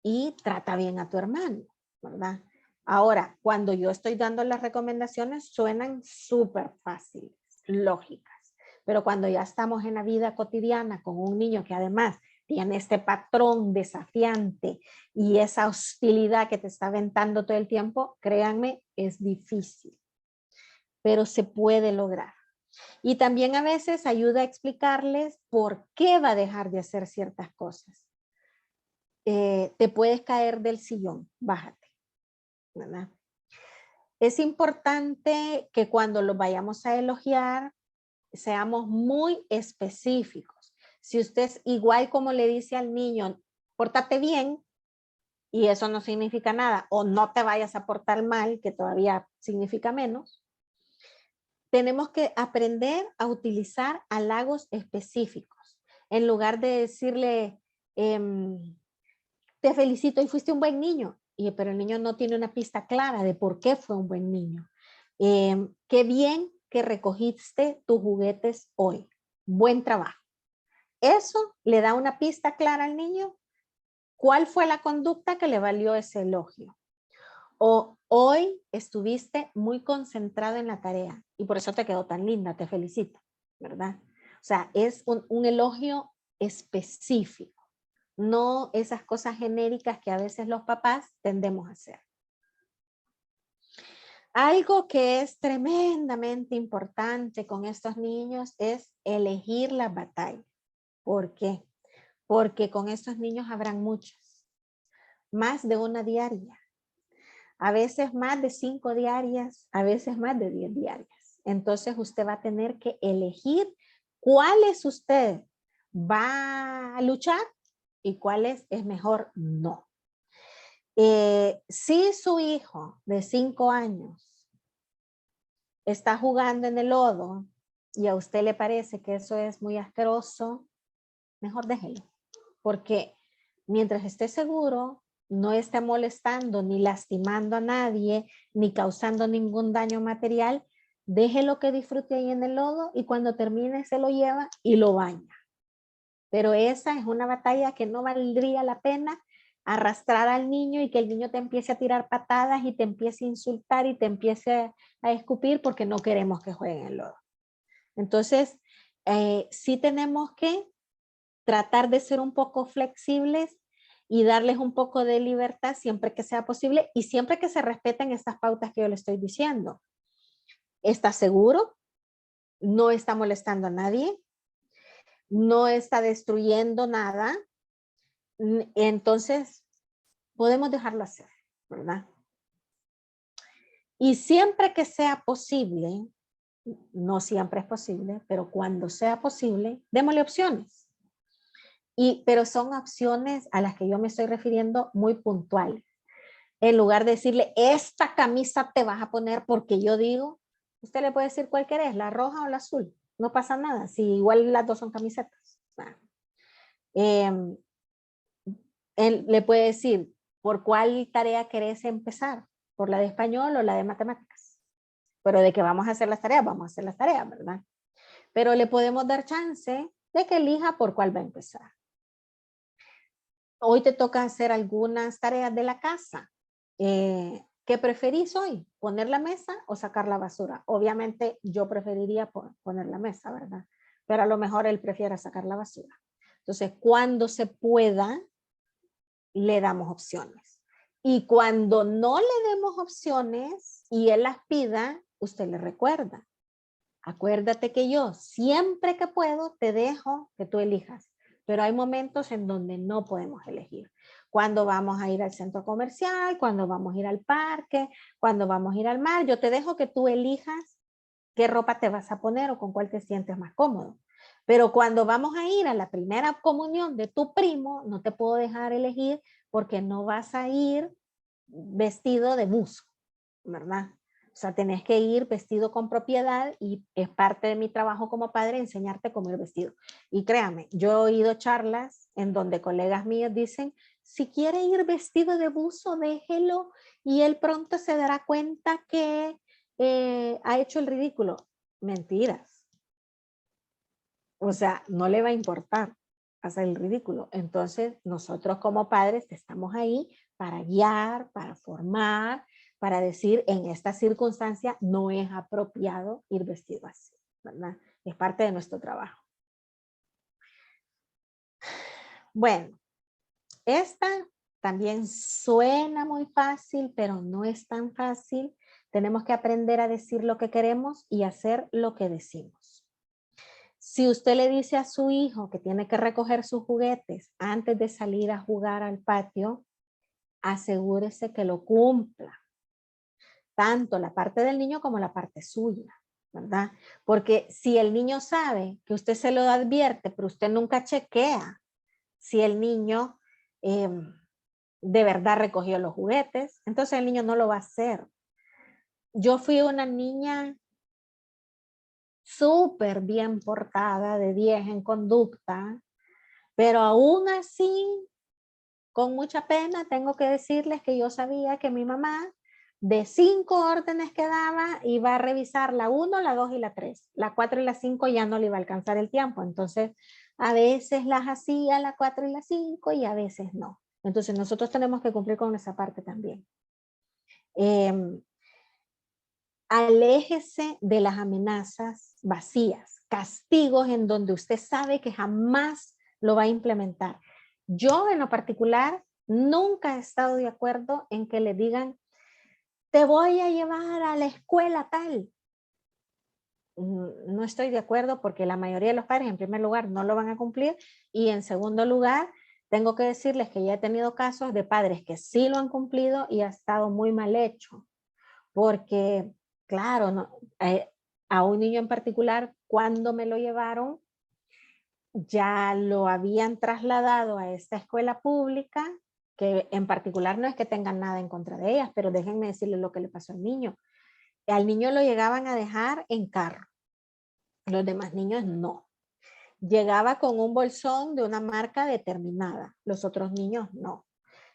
y trata bien a tu hermano, ¿verdad? Ahora, cuando yo estoy dando las recomendaciones, suenan súper fáciles, lógicas. Pero cuando ya estamos en la vida cotidiana con un niño que además tiene este patrón desafiante y esa hostilidad que te está aventando todo el tiempo, créanme es difícil, pero se puede lograr. Y también a veces ayuda a explicarles por qué va a dejar de hacer ciertas cosas. Te puedes caer del sillón, bájate, ¿verdad? Es importante que cuando los vayamos a elogiar, seamos muy específicos. Si usted es igual como le dice al niño, pórtate bien, y eso no significa nada, o no te vayas a portar mal, que todavía significa menos, tenemos que aprender a utilizar halagos específicos. En lugar de decirle, te felicito y fuiste un buen niño, pero el niño no tiene una pista clara de por qué fue un buen niño. Qué bien que recogiste tus juguetes hoy. Buen trabajo. Eso le da una pista clara al niño. ¿Cuál fue la conducta que le valió ese elogio? O hoy estuviste muy concentrado en la tarea y por eso te quedó tan linda, te felicito, ¿verdad? O sea, es un elogio específico, no esas cosas genéricas que a veces los papás tendemos a hacer. Algo que es tremendamente importante con estos niños es elegir la batalla. ¿Por qué? Porque con estos niños habrán muchas, más de una diaria. A veces más de 5 diarias, a veces más de 10 diarias. Entonces usted va a tener que elegir cuáles usted va a luchar y cuáles es mejor no. Si su hijo de 5 años está jugando en el lodo y a usted le parece que eso es muy asqueroso, mejor déjelo. Porque mientras esté seguro, no esté molestando ni lastimando a nadie, ni causando ningún daño material, déjelo que disfrute ahí en el lodo y cuando termine se lo lleva y lo baña. Pero esa es una batalla que no valdría la pena arrastrar al niño y que el niño te empiece a tirar patadas y te empiece a insultar y te empiece a escupir porque no queremos que jueguen en el lodo. Entonces, sí tenemos que tratar de ser un poco flexibles y darles un poco de libertad siempre que sea posible y siempre que se respeten estas pautas que yo le estoy diciendo. ¿Está seguro? ¿No está molestando a nadie? ¿No está destruyendo nada? Entonces, podemos dejarlo hacer, ¿verdad? Y siempre que sea posible, no siempre es posible, pero cuando sea posible, démosle opciones. Pero son opciones a las que yo me estoy refiriendo muy puntuales. En lugar de decirle, esta camisa te vas a poner porque yo digo, usted le puede decir cuál querés, la roja o la azul. No pasa nada, si igual las dos son camisetas. Le puede decir, ¿por cuál tarea querés empezar? ¿Por la de español o la de matemáticas? Pero de que vamos a hacer las tareas, vamos a hacer las tareas, ¿verdad? Pero le podemos dar chance de que elija por cuál va a empezar. Hoy te toca hacer algunas tareas de la casa. ¿Qué preferís hoy? ¿Poner la mesa o sacar la basura? Obviamente yo preferiría poner la mesa, ¿verdad? Pero a lo mejor él prefiere sacar la basura. Entonces, cuando se pueda, le damos opciones. Y cuando no le demos opciones y él las pida, usted le recuerda. Acuérdate que yo siempre que puedo te dejo que tú elijas. Pero hay momentos en donde no podemos elegir. Cuando vamos a ir al centro comercial, cuando vamos a ir al parque, cuando vamos a ir al mar, yo te dejo que tú elijas qué ropa te vas a poner o con cuál te sientes más cómodo. Pero cuando vamos a ir a la primera comunión de tu primo, no te puedo dejar elegir porque no vas a ir vestido de buzo, ¿verdad? O sea, tenés que ir vestido con propiedad y es parte de mi trabajo como padre enseñarte cómo ir vestido. Y créame, yo he oído charlas en donde colegas míos dicen, si quiere ir vestido de buzo, déjelo y él pronto se dará cuenta que ha hecho el ridículo. Mentiras. O sea, no le va a importar hacer el ridículo. Entonces, nosotros como padres estamos ahí para guiar, para formar, para decir en esta circunstancia no es apropiado ir vestido así, ¿verdad? Es parte de nuestro trabajo. Bueno, esta también suena muy fácil, pero no es tan fácil. Tenemos que aprender a decir lo que queremos y hacer lo que decimos. Si usted le dice a su hijo que tiene que recoger sus juguetes antes de salir a jugar al patio, asegúrese que lo cumpla. Tanto la parte del niño como la parte suya, ¿verdad? Porque si el niño sabe que usted se lo advierte, pero usted nunca chequea si el niño de verdad recogió los juguetes, entonces el niño no lo va a hacer. Yo fui una niña súper bien portada, de 10 en conducta, pero aún así, con mucha pena, tengo que decirles que yo sabía que mi mamá, de 5 órdenes que daba, iba a revisar la 1, la 2 y la 3. La 4 y la 5 ya no le iba a alcanzar el tiempo. Entonces, a veces las hacía la 4 y la 5 y a veces no. Entonces, nosotros tenemos que cumplir con esa parte también. Aléjese de las amenazas vacías, castigos en donde usted sabe que jamás lo va a implementar. Yo en lo particular nunca he estado de acuerdo en que le digan, te voy a llevar a la escuela tal. No estoy de acuerdo porque la mayoría de los padres en primer lugar no lo van a cumplir y en segundo lugar tengo que decirles que ya he tenido casos de padres que sí lo han cumplido y ha estado muy mal hecho. Porque, claro, no, a un niño en particular, cuando me lo llevaron, ya lo habían trasladado a esta escuela pública, que en particular no es que tengan nada en contra de ellas, pero déjenme decirles lo que le pasó al niño. Al niño lo llegaban a dejar en carro, los demás niños no. Llegaba con un bolsón de una marca determinada, los otros niños no.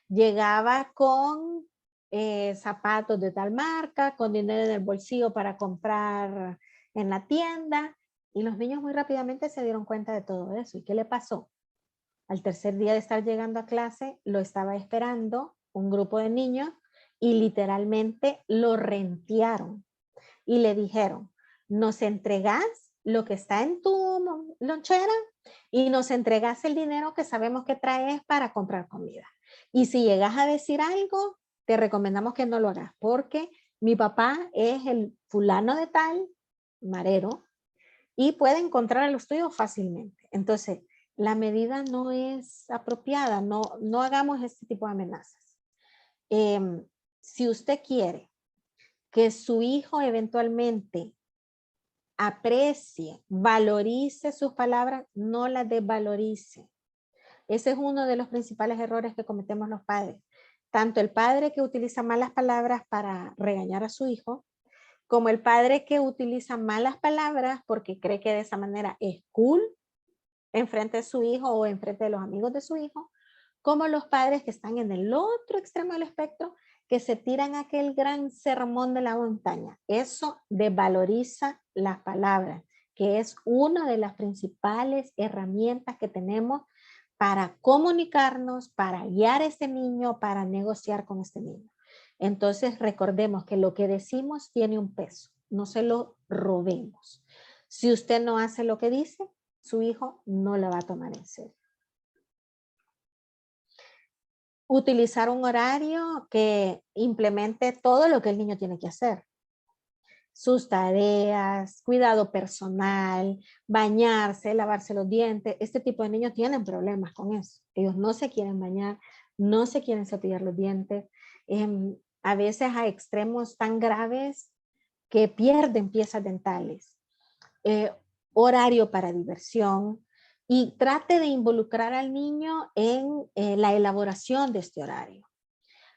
Llegaba con zapatos de tal marca, con dinero en el bolsillo para comprar en la tienda, y los niños muy rápidamente se dieron cuenta de todo eso. ¿Y qué le pasó? Al tercer día de estar llegando a clase, lo estaba esperando un grupo de niños y literalmente lo rentearon y le dijeron, nos entregas lo que está en tu lonchera y nos entregas el dinero que sabemos que traes para comprar comida. Y si llegas a decir algo, te recomendamos que no lo hagas porque mi papá es el fulano de tal, marero, y puede encontrar a los tuyos fácilmente. Entonces, la medida no es apropiada, no hagamos este tipo de amenazas. Si usted quiere que su hijo eventualmente aprecie, valorice sus palabras, no las desvalorice. Ese es uno de los principales errores que cometemos los padres. Tanto el padre que utiliza malas palabras para regañar a su hijo, como el padre que utiliza malas palabras porque cree que de esa manera es cool enfrente de su hijo o enfrente de los amigos de su hijo, como los padres que están en el otro extremo del espectro, que se tiran aquel gran sermón de la montaña. Eso desvaloriza las palabras, que es una de las principales herramientas que tenemos para comunicarnos, para guiar a este niño, para negociar con este niño. Entonces recordemos que lo que decimos tiene un peso, no se lo robemos. Si usted no hace lo que dice, su hijo no lo va a tomar en serio. Utilizar un horario que implemente todo lo que el niño tiene que hacer. Sus tareas, cuidado personal, bañarse, lavarse los dientes. Este tipo de niños tienen problemas con eso. Ellos no se quieren bañar, no se quieren cepillar los dientes. A veces a extremos tan graves que pierden piezas dentales. Horario para diversión y trate de involucrar al niño en la elaboración de este horario.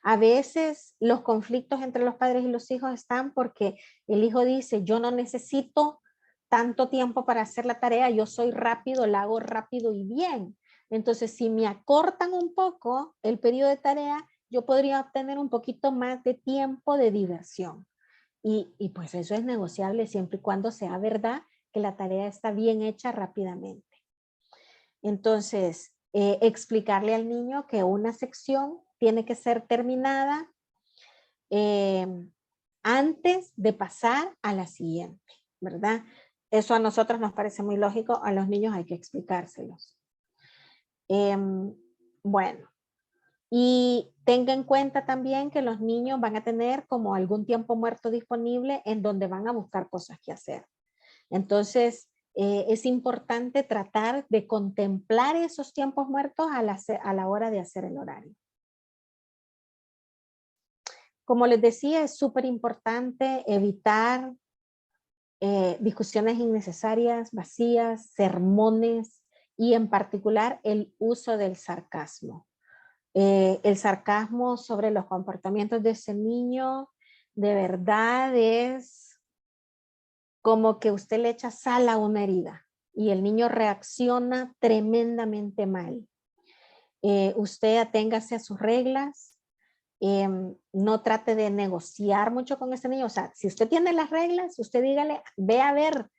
A veces los conflictos entre los padres y los hijos están porque el hijo dice, yo no necesito tanto tiempo para hacer la tarea, yo soy rápido, la hago rápido y bien. Entonces, si me acortan un poco el periodo de tarea, yo podría obtener un poquito más de tiempo de diversión. Y pues eso es negociable siempre y cuando sea verdad que la tarea está bien hecha rápidamente. Entonces, explicarle al niño que una sección tiene que ser terminada antes de pasar a la siguiente, ¿verdad? Eso a nosotros nos parece muy lógico, a los niños hay que explicárselos. Bueno, Y tenga en cuenta también que los niños van a tener como algún tiempo muerto disponible en donde van a buscar cosas que hacer. Entonces, es importante tratar de contemplar esos tiempos muertos a la hora de hacer el horario. Como les decía, es súper importante evitar discusiones innecesarias, vacías, sermones y en particular el uso del sarcasmo. El sarcasmo sobre los comportamientos de ese niño de verdad es como que usted le echa sal a una herida y el niño reacciona tremendamente mal. Usted aténgase a sus reglas, no trate de negociar mucho con ese niño. O sea, si usted tiene las reglas, usted dígale, ve a ver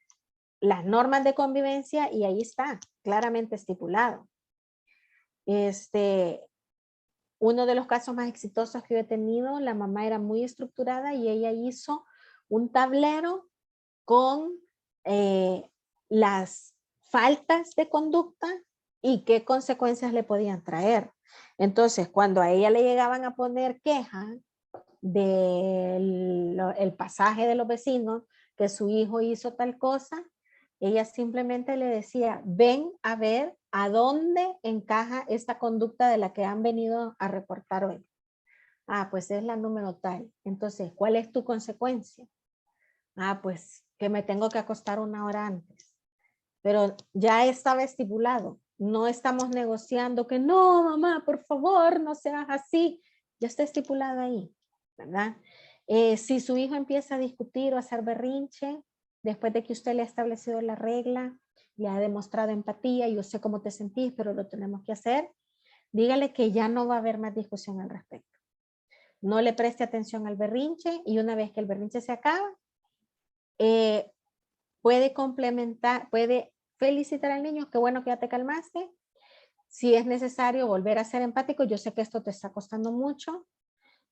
las normas de convivencia y ahí está, claramente estipulado. Uno de los casos más exitosos que yo he tenido, la mamá era muy estructurada y ella hizo un tablero con las faltas de conducta y qué consecuencias le podían traer. Entonces, cuando a ella le llegaban a poner queja del pasaje de los vecinos, que su hijo hizo tal cosa, ella simplemente le decía, ven a ver a dónde encaja esta conducta de la que han venido a reportar hoy. Ah, pues es la número tal. Entonces, ¿cuál es tu consecuencia? Ah, pues que me tengo que acostar 1 hora antes. Pero ya estaba estipulado. No estamos negociando que no, mamá, por favor, no seas así. Ya está estipulado ahí, ¿verdad? Si su hijo empieza a discutir o a hacer berrinche, después de que usted le ha establecido la regla, le ha demostrado empatía, yo sé cómo te sentís, pero lo tenemos que hacer, dígale que ya no va a haber más discusión al respecto. No le preste atención al berrinche y una vez que el berrinche se acaba, puede complementar, puede felicitar al niño, qué bueno que ya te calmaste. Si es necesario volver a ser empático, yo sé que esto te está costando mucho,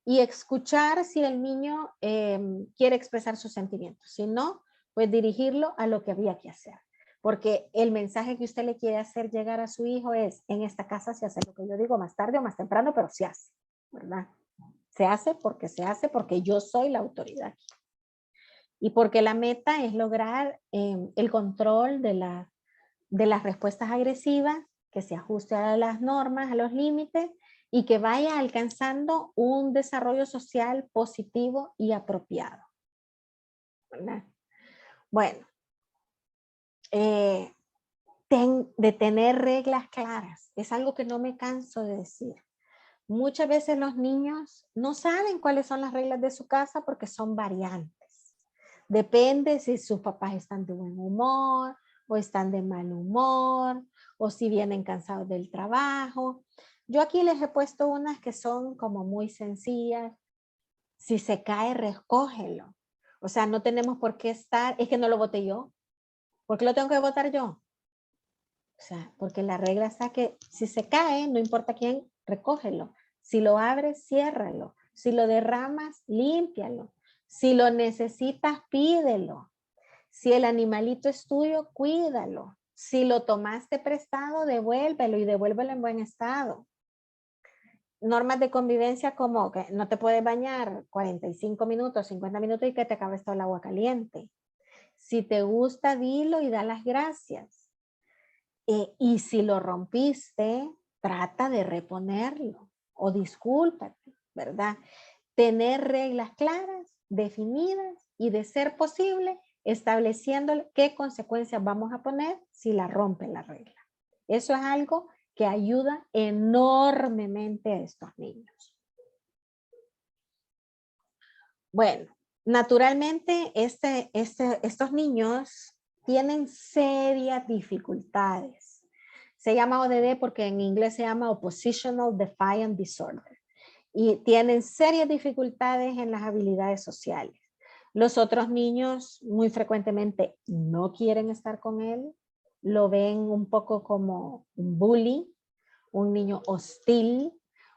y escuchar si el niño quiere expresar sus sentimientos. Si no, pues dirigirlo a lo que había que hacer. Porque el mensaje que usted le quiere hacer llegar a su hijo es, en esta casa se hace lo que yo digo más tarde o más temprano, pero se hace, ¿verdad? Se hace porque yo soy la autoridad. Y porque la meta es lograr el control de las respuestas agresivas, que se ajuste a las normas, a los límites, y que vaya alcanzando un desarrollo social positivo y apropiado. ¿Verdad? Bueno, de tener reglas claras, es algo que no me canso de decir. Muchas veces los niños no saben cuáles son las reglas de su casa porque son variantes. Depende si sus papás están de buen humor o están de mal humor o si vienen cansados del trabajo. Yo aquí les he puesto unas que son como muy sencillas. Si se cae, recógelo. O sea, no tenemos por qué estar, es que no lo voté yo. ¿Por qué lo tengo que votar yo? O sea, porque la regla está que si se cae, no importa quién, recógelo. Si lo abres, ciérralo. Si lo derramas, límpialo. Si lo necesitas, pídelo. Si el animalito es tuyo, cuídalo. Si lo tomaste prestado, devuélvelo y devuélvelo en buen estado. Normas de convivencia como que no te puedes bañar 45 minutos, 50 minutos y que te acabes todo el agua caliente. Si te gusta, dilo y da las gracias. Y si lo rompiste, trata de reponerlo o discúlpate, ¿verdad? Tener reglas claras, definidas y de ser posible, estableciendo qué consecuencias vamos a poner si la rompen la regla. Eso es algo que ayuda enormemente a estos niños. Bueno, naturalmente estos niños tienen serias dificultades. Se llama ODD porque en inglés se llama Oppositional Defiant Disorder. Y tienen serias dificultades en las habilidades sociales. Los otros niños muy frecuentemente no quieren estar con él, lo ven un poco como un bully, un niño hostil,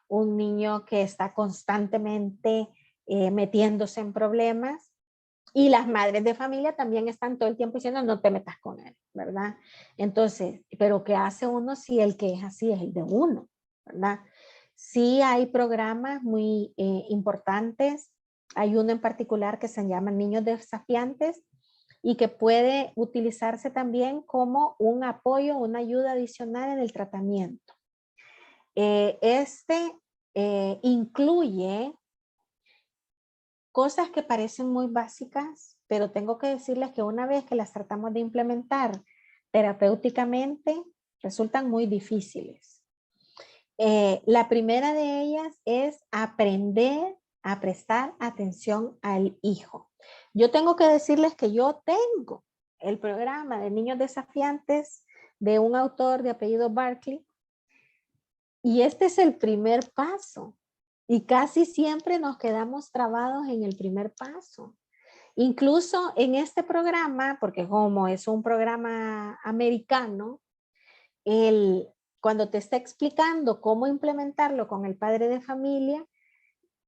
un niño que está constantemente metiéndose en problemas. Y las madres de familia también están todo el tiempo diciendo no te metas con él, ¿verdad? Entonces, pero ¿qué hace uno si el que es así es el de uno, ¿verdad? Sí hay programas muy importantes. Hay uno en particular que se llama Niños Desafiantes y que puede utilizarse también como un apoyo, una ayuda adicional en el tratamiento. Incluye cosas que parecen muy básicas, pero tengo que decirles que una vez que las tratamos de implementar terapéuticamente, resultan muy difíciles. La primera de ellas es aprender a prestar atención al hijo. Yo tengo que decirles que yo tengo el programa de Niños Desafiantes de un autor de apellido Barkley, y este es el primer paso. Y casi siempre nos quedamos trabados en el primer paso. Incluso en este programa, porque como es un programa americano, cuando te está explicando cómo implementarlo con el padre de familia,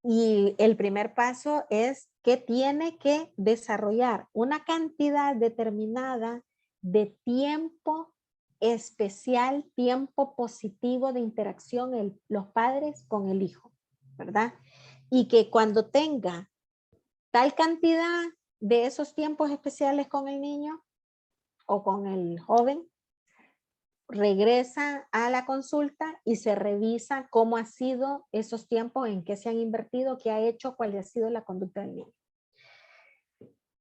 y el primer paso es que tiene que desarrollar una cantidad determinada de tiempo especial, tiempo positivo de interacción los padres con el hijo, ¿verdad? Y que cuando tenga tal cantidad de esos tiempos especiales con el niño o con el joven, regresa a la consulta y se revisa cómo ha sido esos tiempos, en qué se han invertido, qué ha hecho, cuál ha sido la conducta del niño.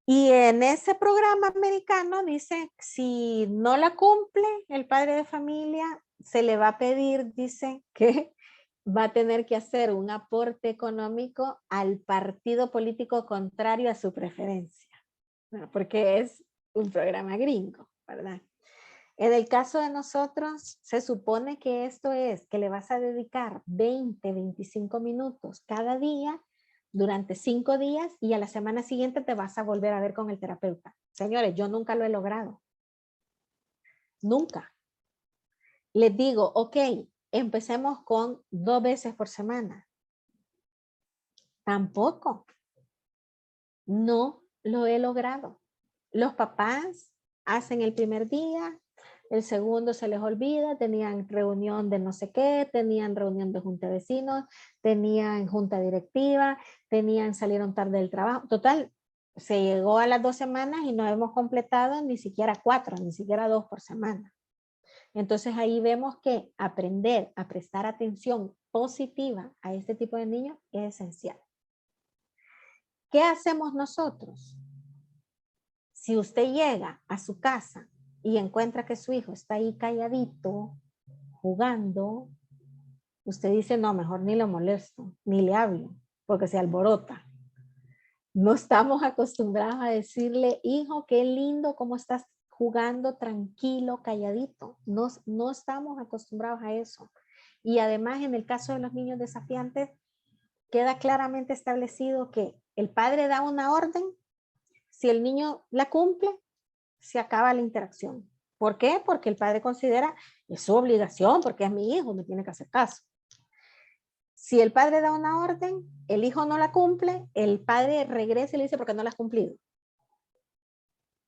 Y en ese programa americano dice, si no la cumple el padre de familia, se le va a pedir, dice, que va a tener que hacer un aporte económico al partido político contrario a su preferencia, ¿no? Porque es un programa gringo, ¿verdad? En el caso de nosotros, se supone que esto es que le vas a dedicar 20, 25 minutos cada día durante 5 días y a la semana siguiente te vas a volver a ver con el terapeuta. Señores, yo nunca lo he logrado. Nunca. Les digo, ok, empecemos con 2 veces por semana. Tampoco. No lo he logrado. Los papás hacen el primer día, el segundo se les olvida, tenían reunión de no sé qué, tenían reunión de junta de vecinos, tenían junta directiva, salieron tarde del trabajo. Total, se llegó a las 2 semanas y no hemos completado ni siquiera 4, ni siquiera 2 por semana. Entonces ahí vemos que aprender a prestar atención positiva a este tipo de niños es esencial. ¿Qué hacemos nosotros? Si usted llega a su casa y encuentra que su hijo está ahí calladito, jugando, usted dice, no, mejor ni lo molesto, ni le hablo, porque se alborota. No estamos acostumbrados a decirle, hijo, qué lindo, cómo estás jugando tranquilo, calladito. No estamos acostumbrados a eso. Y además, en el caso de los niños desafiantes, queda claramente establecido que el padre da una orden, si el niño la cumple, se acaba la interacción. ¿Por qué? Porque el padre considera, es su obligación, porque es mi hijo, me tiene que hacer caso. Si el padre da una orden, el hijo no la cumple, el padre regresa y le dice, ¿por qué no la has cumplido?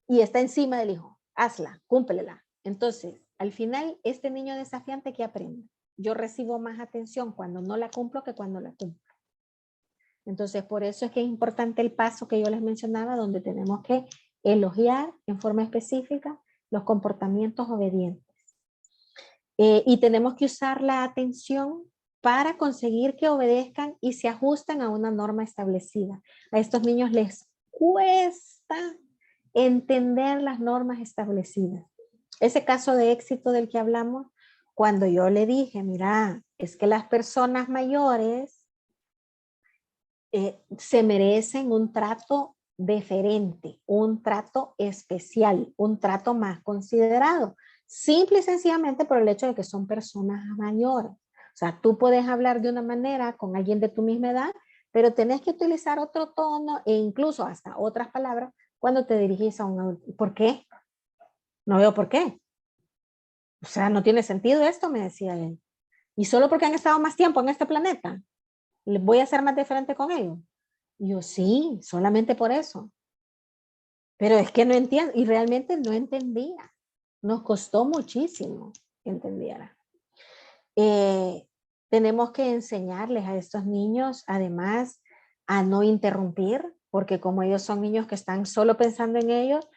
Y está encima del hijo, hazla, cúmplela. Entonces, al final, este niño desafiante, ¿qué aprende? Yo recibo más atención cuando no la cumplo que cuando la cumplo. Entonces, por eso es que es importante el paso que yo les mencionaba, donde tenemos que elogiar en forma específica los comportamientos obedientes. Y tenemos que usar la atención para conseguir que obedezcan y se ajusten a una norma establecida. A estos niños les cuesta entender las normas establecidas. Ese caso de éxito del que hablamos, cuando yo le dije, mira, es que las personas mayores se merecen un trato diferente, un trato especial, un trato más considerado, simple y sencillamente por el hecho de que son personas mayores. O sea, tú puedes hablar de una manera con alguien de tu misma edad, pero tenés que utilizar otro tono e incluso hasta otras palabras cuando te dirigís a un adulto. ¿Por qué? No veo por qué. O sea, no tiene sentido esto, me decía él. Y solo porque han estado más tiempo en este planeta, ¿les voy a ser más diferente con ellos? Y yo, sí, solamente por eso. Pero es que no entiendo, y realmente no entendía. Nos costó muchísimo que entendiera. Tenemos que enseñarles a estos niños, además, a no interrumpir, porque como ellos son niños que están solo pensando en ellos,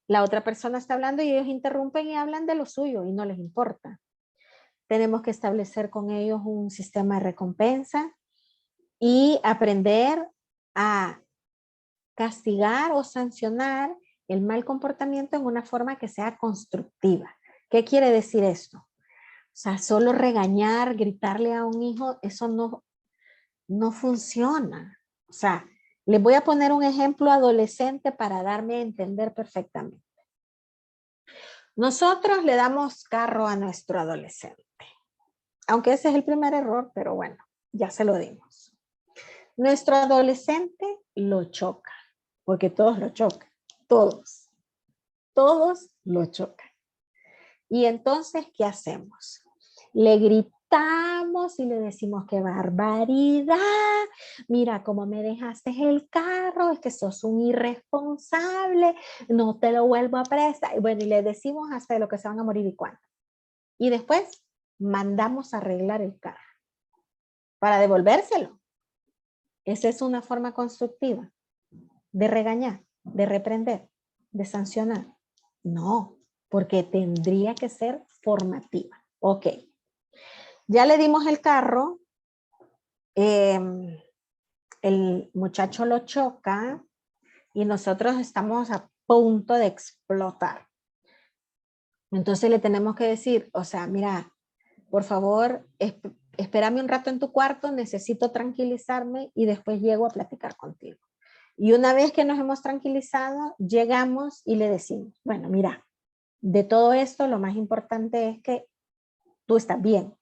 la otra persona está hablando y ellos interrumpen y hablan de lo suyo y no les importa. Tenemos que establecer con ellos un sistema de recompensa y aprender a castigar o sancionar el mal comportamiento en una forma que sea constructiva. ¿Qué quiere decir esto? O sea, solo regañar, gritarle a un hijo, eso no funciona. O sea, les voy a poner un ejemplo adolescente para darme a entender perfectamente. Nosotros le damos carro a nuestro adolescente, aunque ese es el primer error, pero bueno, ya se lo dimos. Nuestro adolescente lo choca, porque todos lo chocan, todos lo chocan. Y entonces, ¿qué hacemos? Le gritamos y le decimos, qué barbaridad, mira cómo me dejaste el carro, es que sos un irresponsable, no te lo vuelvo a prestar. Bueno, y le decimos hasta de lo que se van a morir y cuándo. Y después mandamos a arreglar el carro para devolvérselo. Esa es una forma constructiva de regañar, de reprender, de sancionar. No, porque tendría que ser formativa. Ok. Ya le dimos el carro, el muchacho lo choca y nosotros estamos a punto de explotar. Entonces le tenemos que decir, o sea, mira, por favor, espérame un rato en tu cuarto, necesito tranquilizarme y después llego a platicar contigo. Y una vez que nos hemos tranquilizado, llegamos y le decimos, bueno, mira, de todo esto lo más importante es que tú estás bien,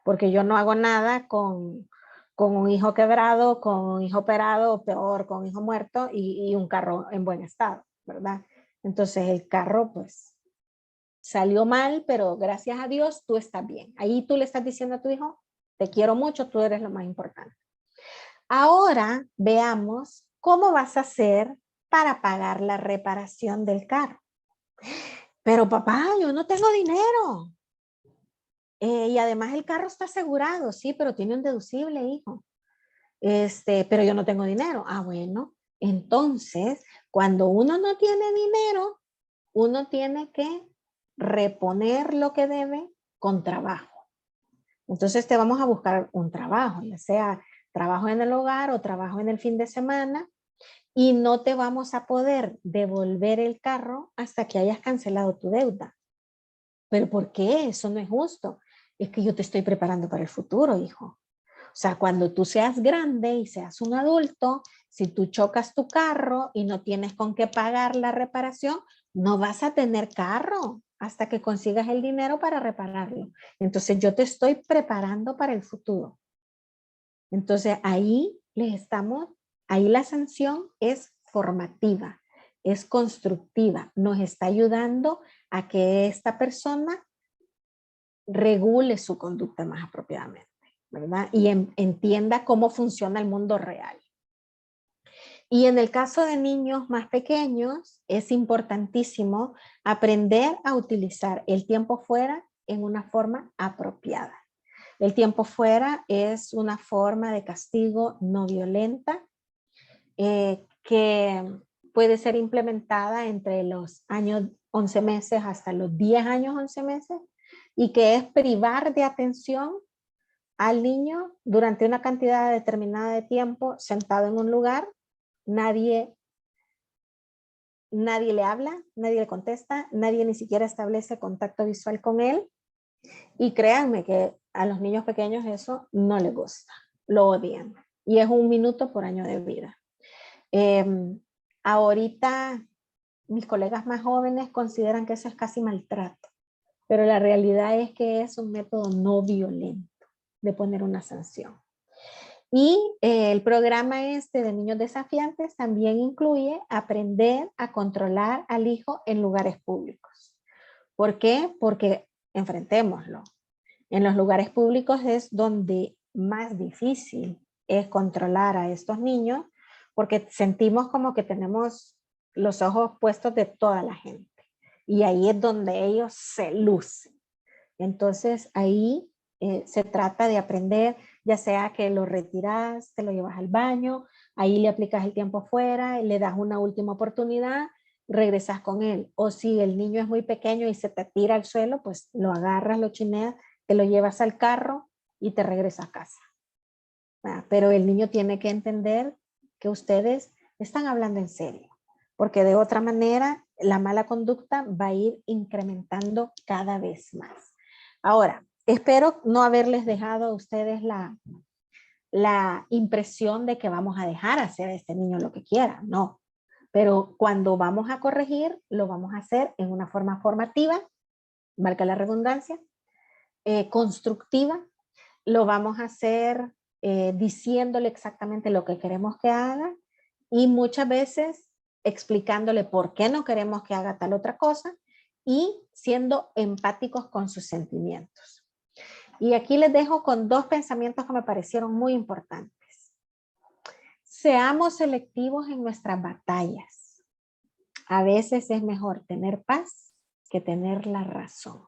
porque yo no hago nada con un hijo quebrado, con un hijo operado, o peor, con un hijo muerto y un carro en buen estado, ¿verdad? Entonces el carro pues salió mal, pero gracias a Dios tú estás bien. Ahí tú le estás diciendo a tu hijo, te quiero mucho, tú eres lo más importante. Ahora veamos cómo vas a hacer para pagar la reparación del carro. Pero papá, yo no tengo dinero. Y además el carro está asegurado, sí, pero tiene un deducible, hijo. Pero yo no tengo dinero. Ah, bueno. Entonces, cuando uno no tiene dinero, uno tiene que reponer lo que debe con trabajo. Entonces te vamos a buscar un trabajo, ya sea trabajo en el hogar o trabajo en el fin de semana, y no te vamos a poder devolver el carro hasta que hayas cancelado tu deuda. ¿Pero por qué? Eso no es justo. Es que yo te estoy preparando para el futuro, hijo. O sea, cuando tú seas grande y seas un adulto, si tú chocas tu carro y no tienes con qué pagar la reparación, no vas a tener carro hasta que consigas el dinero para repararlo. Entonces yo te estoy preparando para el futuro. Entonces ahí la sanción es formativa, es constructiva, nos está ayudando a que esta persona regule su conducta más apropiadamente, ¿verdad? Y entienda cómo funciona el mundo real. Y en el caso de niños más pequeños, es importantísimo aprender a utilizar el tiempo fuera en una forma apropiada. El tiempo fuera es una forma de castigo no violenta que puede ser implementada entre los años 11 meses hasta los 10 años 11 meses y que es privar de atención al niño durante una cantidad determinada de tiempo sentado en un lugar, nadie le habla, nadie le contesta, nadie ni siquiera establece contacto visual con él. Y créanme que a los niños pequeños eso no les gusta, lo odian. Y es 1 minuto por año de vida. Ahorita mis colegas más jóvenes consideran que eso es casi maltrato, pero la realidad es que es un método no violento de poner una sanción. Y el programa de niños desafiantes también incluye aprender a controlar al hijo en lugares públicos. ¿Por qué? Porque enfrentémoslo. En los lugares públicos es donde más difícil es controlar a estos niños porque sentimos como que tenemos los ojos puestos de toda la gente. Y ahí es donde ellos se lucen. Entonces ahí se trata de aprender, ya sea que lo retiras, te lo llevas al baño, ahí le aplicas el tiempo fuera, le das una última oportunidad, regresas con él. O si el niño es muy pequeño y se te tira al suelo, pues lo agarras, lo chineas, te lo llevas al carro y te regresas a casa. Pero el niño tiene que entender que ustedes están hablando en serio, porque de otra manera la mala conducta va a ir incrementando cada vez más. Ahora, espero no haberles dejado a ustedes la impresión de que vamos a dejar hacer a este niño lo que quiera, no. Pero cuando vamos a corregir, lo vamos a hacer en una forma formativa, valga la redundancia, constructiva, lo vamos a hacer diciéndole exactamente lo que queremos que haga y muchas veces explicándole por qué no queremos que haga tal otra cosa y siendo empáticos con sus sentimientos. Y aquí les dejo con dos pensamientos que me parecieron muy importantes. Seamos selectivos en nuestras batallas. A veces es mejor tener paz que tener la razón.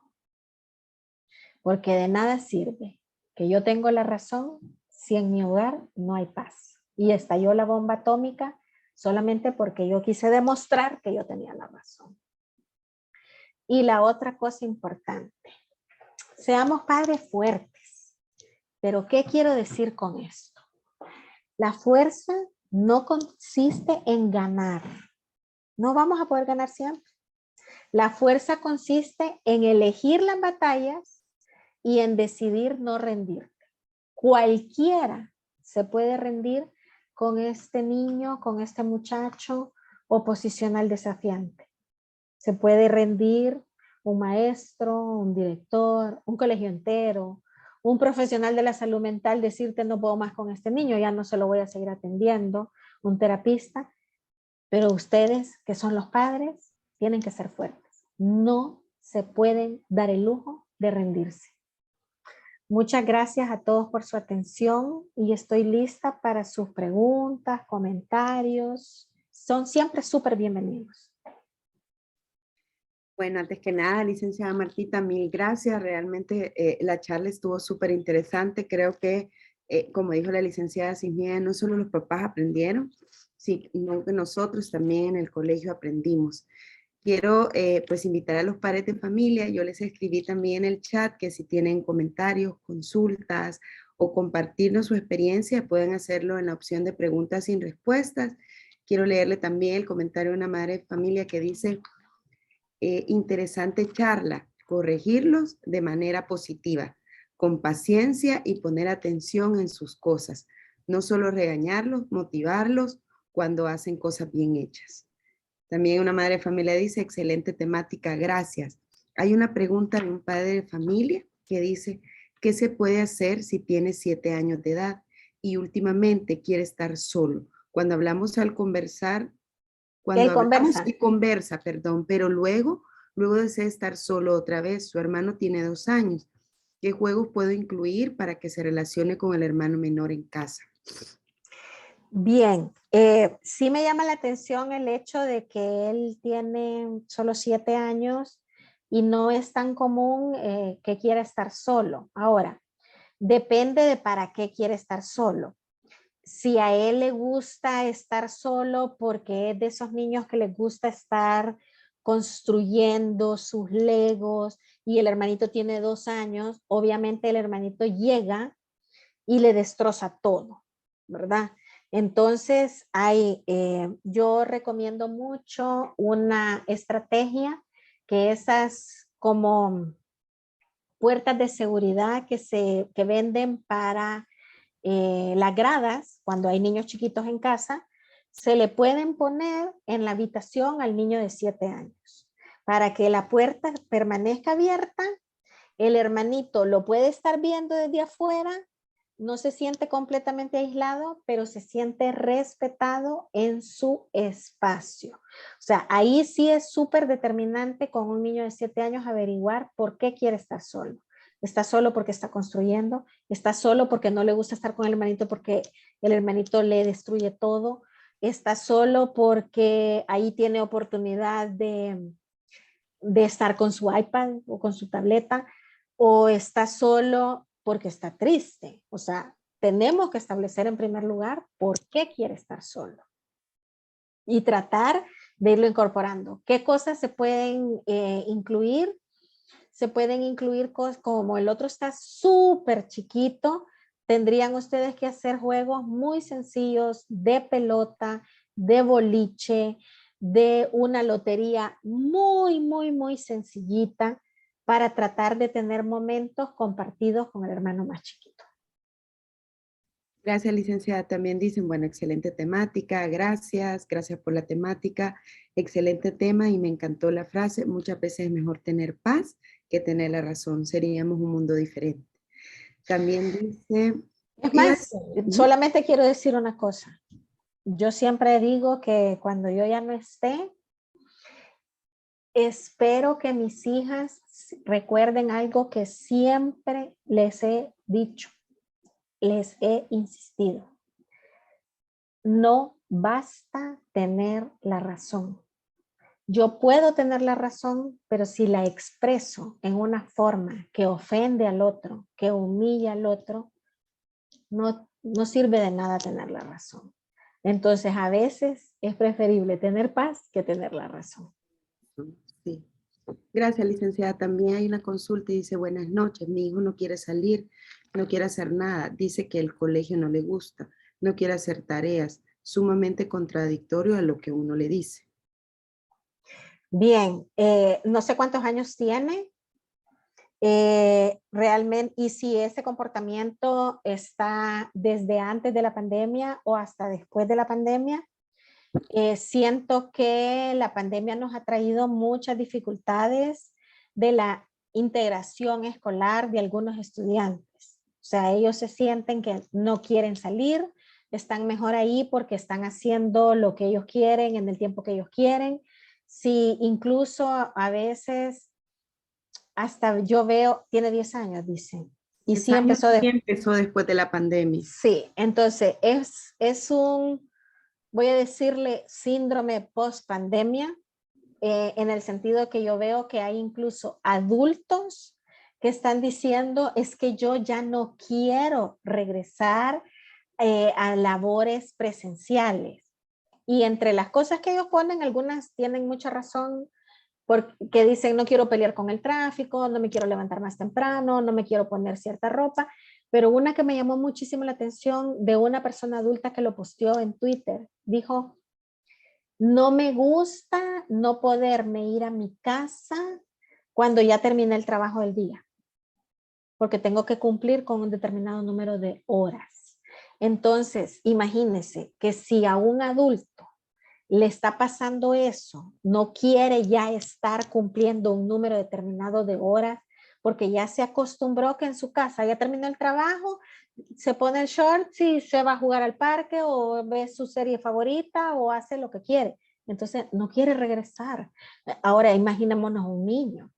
Porque de nada sirve que yo tengo la razón si en mi hogar no hay paz. Y estalló la bomba atómica solamente porque yo quise demostrar que yo tenía la razón. Y la otra cosa importante, seamos padres fuertes. Pero ¿qué quiero decir con esto? La fuerza no consiste en ganar. No vamos a poder ganar siempre. La fuerza consiste en elegir las batallas y en decidir no rendirte. Cualquiera se puede rendir con este niño, con este muchacho oposicional desafiante. Se puede rendir un maestro, un director, un colegio entero, un profesional de la salud mental, decirte no puedo más con este niño, ya no se lo voy a seguir atendiendo, un terapista, pero ustedes que son los padres tienen que ser fuertes. No se pueden dar el lujo de rendirse. Muchas gracias a todos por su atención y estoy lista para sus preguntas, comentarios. Son siempre súper bienvenidos. Bueno, antes que nada, licenciada Martita, mil gracias. Realmente la charla estuvo súper interesante. Creo que, como dijo la licenciada Cisniega, no solo los papás aprendieron, sino que nosotros también en el colegio aprendimos. Quiero pues invitar a los padres de familia. Yo les escribí también en el chat que si tienen comentarios, consultas o compartirnos su experiencia, pueden hacerlo en la opción de preguntas sin respuestas. Quiero leerle también el comentario de una madre de familia que dice: interesante charla, corregirlos de manera positiva, con paciencia y poner atención en sus cosas. No solo regañarlos, motivarlos cuando hacen cosas bien hechas. También una madre de familia dice: excelente temática, gracias. Hay una pregunta de un padre de familia que dice: ¿qué se puede hacer si tiene 7 años de edad y últimamente quiere estar solo? Cuando hablamos al conversar, cuando hablamos y conversa, perdón, pero luego desea estar solo otra vez. Su hermano tiene 2 años. ¿Qué juegos puedo incluir para que se relacione con el hermano menor en casa? Bien, sí me llama la atención el hecho de que él tiene solo 7 años y no es tan común que quiera estar solo. Ahora, depende de para qué quiere estar solo. Si a él le gusta estar solo porque es de esos niños que les gusta estar construyendo sus legos y el hermanito tiene 2 años, obviamente el hermanito llega y le destroza todo, ¿verdad? Entonces, yo recomiendo mucho una estrategia que esas como puertas de seguridad que venden para las gradas, cuando hay niños chiquitos en casa, se le pueden poner en la habitación al niño de 7 años para que la puerta permanezca abierta. El hermanito lo puede estar viendo desde afuera, no se siente completamente aislado, pero se siente respetado en su espacio. O sea, ahí sí es súper determinante con un niño de 7 años averiguar por qué quiere estar solo. Está solo porque está construyendo, está solo porque no le gusta estar con el hermanito porque el hermanito le destruye todo, está solo porque ahí tiene oportunidad de estar con su iPad o con su tableta, o está solo porque está triste. O sea, tenemos que establecer en primer lugar por qué quiere estar solo. Y tratar de irlo incorporando. ¿Qué cosas se pueden incluir? Se pueden incluir cosas como el otro está súper chiquito, tendrían ustedes que hacer juegos muy sencillos de pelota, de boliche, de una lotería muy, muy, muy sencillita para tratar de tener momentos compartidos con el hermano más chiquito. Gracias, licenciada. También dicen, bueno, excelente temática, gracias por la temática, excelente tema y me encantó la frase, muchas veces es mejor tener paz que tener la razón, seríamos un mundo diferente. También dice... Es más, solamente quiero decir una cosa. Yo siempre digo que cuando yo ya no esté, espero que mis hijas recuerden algo que siempre les he dicho, les he insistido. No basta tener la razón. Yo puedo tener la razón, pero si la expreso en una forma que ofende al otro, que humilla al otro, no sirve de nada tener la razón. Entonces, a veces es preferible tener paz que tener la razón. Sí. Gracias, licenciada. También hay una consulta y dice, buenas noches, mi hijo no quiere salir, no quiere hacer nada, dice que el colegio no le gusta, no quiere hacer tareas, sumamente contradictorio a lo que uno le dice. Bien, no sé cuántos años tiene, realmente, y si ese comportamiento está desde antes de la pandemia o hasta después de la pandemia. Siento que la pandemia nos ha traído muchas dificultades de la integración escolar de algunos estudiantes. O sea, ellos se sienten que no quieren salir, están mejor ahí porque están haciendo lo que ellos quieren en el tiempo que ellos quieren. Sí, incluso a veces hasta yo veo, tiene 10 años, dicen. Y sí empezó, empezó después de la pandemia. Sí, entonces es un, voy a decirle, síndrome post-pandemia, en el sentido que yo veo que hay incluso adultos que están diciendo, es que yo ya no quiero regresar a labores presenciales. Y entre las cosas que ellos ponen, algunas tienen mucha razón, porque dicen, no quiero pelear con el tráfico, no me quiero levantar más temprano, no me quiero poner cierta ropa, pero una que me llamó muchísimo la atención de una persona adulta que lo posteó en Twitter, dijo, no me gusta no poderme ir a mi casa cuando ya terminé el trabajo del día, porque tengo que cumplir con un determinado número de horas. Entonces, imagínense que si a un adulto le está pasando eso, no quiere ya estar cumpliendo un número determinado de horas, porque ya se acostumbró que en su casa ya terminó el trabajo, se pone el short y se va a jugar al parque o ve su serie favorita o hace lo que quiere. Entonces no quiere regresar. Ahora imaginémonos un niño.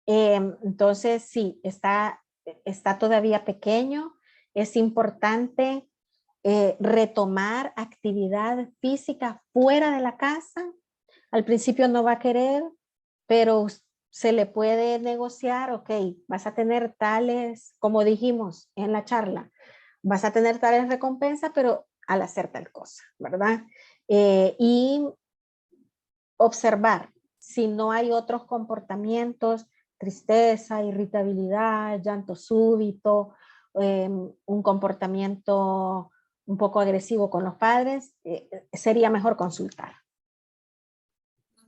Entonces sí, está todavía pequeño. Es importante retomar actividad física fuera de la casa. Al principio no va a querer, pero se le puede negociar, ok, vas a tener tales, como dijimos en la charla, vas a tener tales recompensas, pero al hacer tal cosa, ¿verdad? Y observar si no hay otros comportamientos, tristeza, irritabilidad, llanto súbito, un comportamiento un poco agresivo con los padres, sería mejor consultar.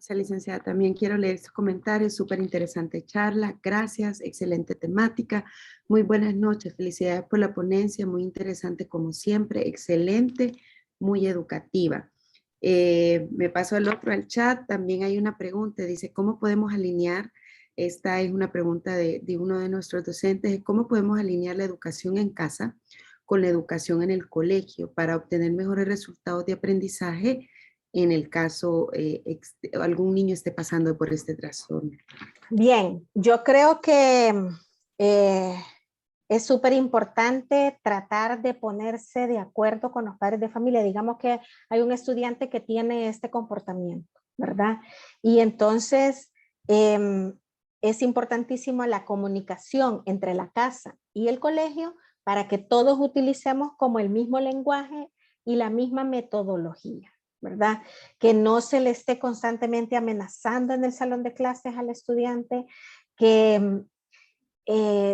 Licenciada, también quiero leer sus comentarios, súper interesante charla, gracias, excelente temática, muy buenas noches, felicidades por la ponencia, muy interesante como siempre, excelente, muy educativa. Me paso al chat, también hay una pregunta, dice, ¿cómo podemos alinear? Esta es una pregunta de uno de nuestros docentes, ¿cómo podemos alinear la educación en casa con la educación en el colegio para obtener mejores resultados de aprendizaje en el caso algún niño esté pasando por este trastorno? Bien, yo creo que es súper importante tratar de ponerse de acuerdo con los padres de familia. Digamos que hay un estudiante que tiene este comportamiento, ¿verdad? Y entonces es importantísimo la comunicación entre la casa y el colegio para que todos utilicemos como el mismo lenguaje y la misma metodología, ¿verdad? Que no se le esté constantemente amenazando en el salón de clases al estudiante, que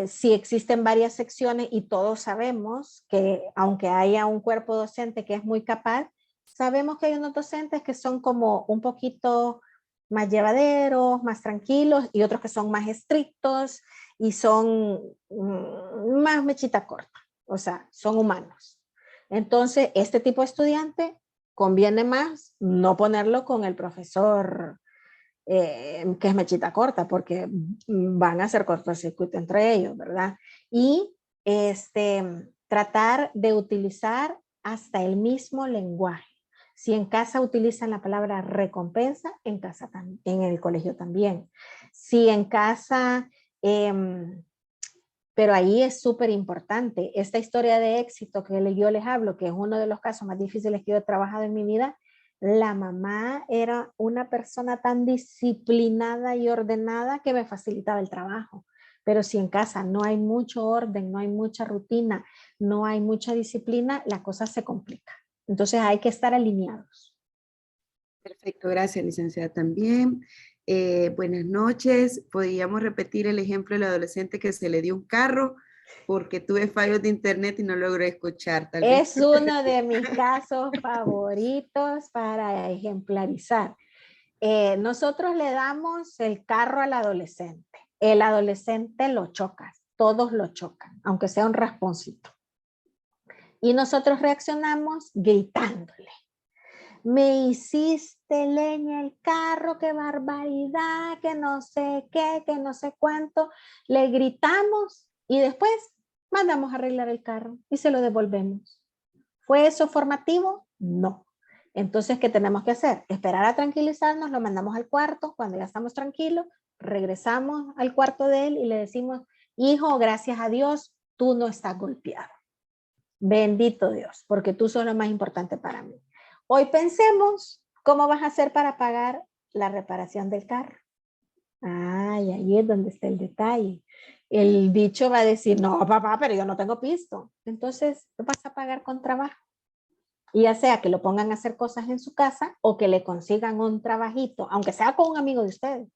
si existen varias secciones y todos sabemos que aunque haya un cuerpo docente que es muy capaz, sabemos que hay unos docentes que son como un poquito más llevaderos, más tranquilos y otros que son más estrictos y son más mechita corta, o sea, son humanos. Entonces, este tipo de estudiante conviene más no ponerlo con el profesor que es mechita corta, porque van a hacer cortocircuito entre ellos, ¿verdad? Y tratar de utilizar hasta el mismo lenguaje. Si en casa utilizan la palabra recompensa, en casa en el colegio también. Si en casa, pero ahí es súper importante. Esta historia de éxito que yo les hablo, que es uno de los casos más difíciles que yo he trabajado en mi vida, la mamá era una persona tan disciplinada y ordenada que me facilitaba el trabajo. Pero si en casa no hay mucho orden, no hay mucha rutina, no hay mucha disciplina, la cosa se complica. Entonces hay que estar alineados. Perfecto, gracias, licenciada, también. Buenas noches. Podríamos repetir el ejemplo del adolescente que se le dio un carro porque tuve fallos de internet y no logré escuchar. Tal vez. Es uno de mis casos favoritos para ejemplarizar. Nosotros le damos el carro al adolescente. El adolescente lo choca, todos lo chocan, aunque sea un rasponcito. Y nosotros reaccionamos gritándole. Me hiciste leña el carro, qué barbaridad, que no sé qué, que no sé cuánto. Le gritamos y después mandamos a arreglar el carro y se lo devolvemos. ¿Fue eso formativo? No. Entonces, ¿qué tenemos que hacer? Esperar a tranquilizarnos, lo mandamos al cuarto, cuando ya estamos tranquilos, regresamos al cuarto de él y le decimos, hijo, gracias a Dios, tú no estás golpeado. Bendito Dios, porque tú sos lo más importante para mí. Hoy pensemos cómo vas a hacer para pagar la reparación del carro. Ay, ahí es donde está el detalle. El dicho va a decir, no, papá, pero yo no tengo pisto. Entonces, vas a pagar con trabajo. Y ya sea que lo pongan a hacer cosas en su casa o que le consigan un trabajito, aunque sea con un amigo de ustedes,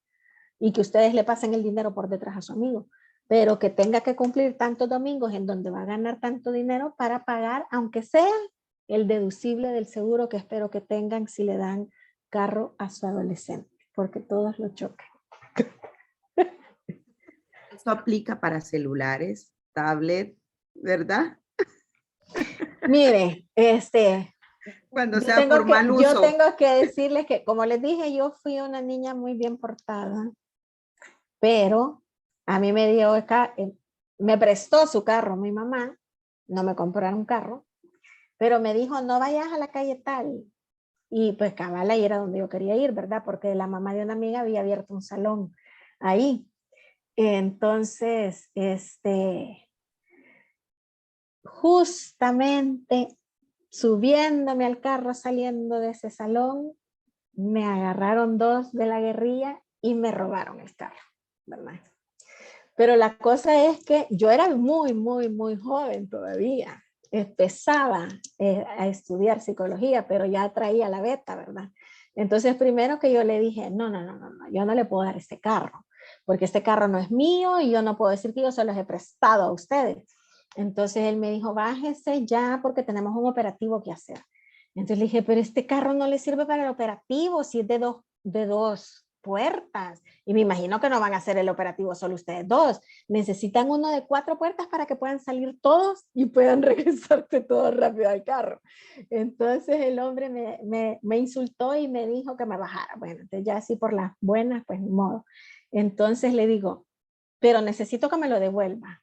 y que ustedes le pasen el dinero por detrás a su amigo, pero que tenga que cumplir tantos domingos en donde va a ganar tanto dinero para pagar, aunque sea el deducible del seguro que espero que tengan si le dan carro a su adolescente, porque todos lo chocan. Eso aplica para celulares, tablet, ¿verdad? Mire, Cuando sea por mal yo uso. tengo que decirles que, como les dije, yo fui una niña muy bien portada, pero a mí me prestó su carro mi mamá, no me compraron un carro, pero me dijo, no vayas a la calle tal. Y pues cabal, ahí era donde yo quería ir, ¿verdad? Porque la mamá de una amiga había abierto un salón ahí. Entonces, justamente subiéndome al carro, saliendo de ese salón, me agarraron dos de la guerrilla y me robaron el carro, ¿verdad? Pero la cosa es que yo era muy, muy, muy joven todavía. Empezaba a estudiar psicología, pero ya traía la beta, ¿verdad? Entonces, primero que yo le dije, no, yo no le puedo dar este carro, porque este carro no es mío y yo no puedo decir que yo se los he prestado a ustedes. Entonces él me dijo, bájese ya porque tenemos un operativo que hacer. Entonces le dije, pero este carro no le sirve para el operativo, si es de dos puertas. Y me imagino que no van a hacer el operativo solo ustedes dos. Necesitan uno de 4 puertas para que puedan salir todos y puedan regresarse todos rápido al carro. Entonces el hombre me insultó y me dijo que me bajara. Bueno, entonces ya así por las buenas, pues ni modo. Entonces le digo, pero necesito que me lo devuelva.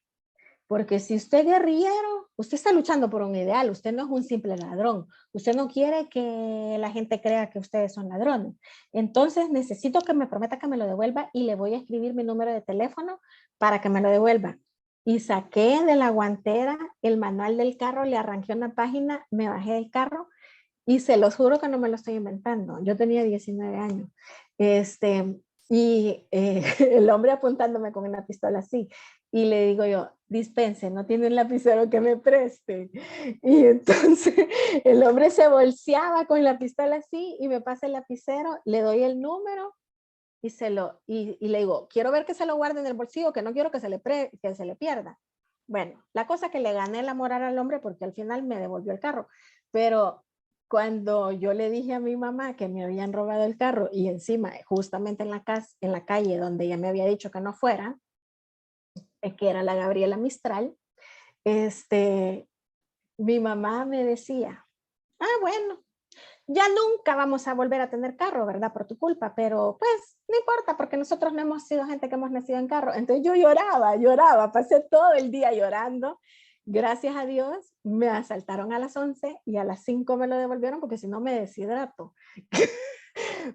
Porque si usted es guerrillero, usted está luchando por un ideal, usted no es un simple ladrón, usted no quiere que la gente crea que ustedes son ladrones. Entonces necesito que me prometa que me lo devuelva y le voy a escribir mi número de teléfono para que me lo devuelva. Y saqué de la guantera el manual del carro, le arranqué una página, me bajé del carro y se los juro que no me lo estoy inventando. Yo tenía 19 años. Y el hombre apuntándome con una pistola así. Y le digo yo, dispense, ¿no tiene un lapicero que me preste? Y entonces el hombre se bolseaba con la pistola así y me pasa el lapicero, le doy el número y le digo, quiero ver que se lo guarde en el bolsillo, que no quiero que que se le pierda. Bueno, la cosa que le gané la moral al hombre porque al final me devolvió el carro. Pero cuando yo le dije a mi mamá que me habían robado el carro y encima, justamente en la calle donde ella me había dicho que no fuera, que era la Gabriela Mistral, este, mi mamá me decía, bueno, ya nunca vamos a volver a tener carro, ¿verdad? Por tu culpa, pero pues no importa porque nosotros no hemos sido gente que hemos nacido en carro. Entonces yo lloraba, pasé todo el día llorando. Gracias a Dios me asaltaron a las 11 y a las 5 me lo devolvieron porque si no me deshidrato.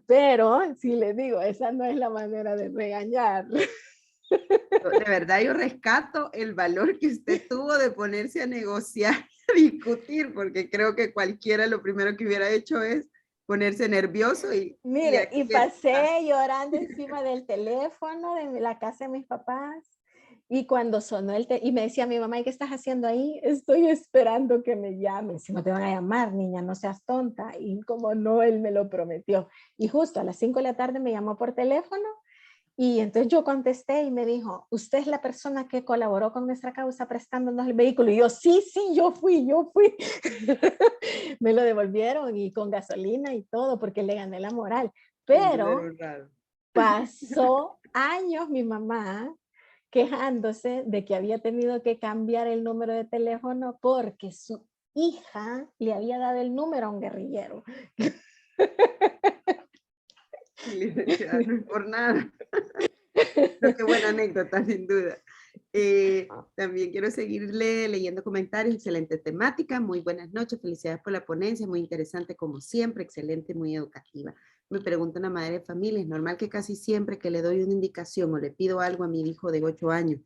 Pero si les digo, esa no es la manera de regañar. De verdad yo rescato el valor que usted tuvo de ponerse a negociar, a discutir, porque creo que cualquiera lo primero que hubiera hecho es ponerse nervioso y Mire, y aquí está. pasé llorando encima del teléfono de la casa de mis papás. Y cuando sonó y me decía mi mamá, ¿y qué estás haciendo ahí? Estoy esperando que me llamen. Si no te van a llamar, niña, no seas tonta. Y como no, él me lo prometió. Y justo a las 5 de la tarde me llamó por teléfono y entonces yo contesté y me dijo, ¿usted es la persona que colaboró con nuestra causa prestándonos el vehículo? Y yo, sí, yo fui. Me lo devolvieron y con gasolina y todo porque le gané la moral. Pero Honrado. pasó años mi mamá quejándose de que había tenido que cambiar el número de teléfono porque su hija le había dado el número a un guerrillero. Licenciada, no es por nada. Pero qué buena anécdota, sin duda. También quiero seguirle leyendo comentarios. Excelente temática. Muy buenas noches. Felicidades por la ponencia. Muy interesante como siempre. Excelente, muy educativa. Me pregunta una madre de familia. Es normal que casi siempre que le doy una indicación o le pido algo a mi hijo de 8 años,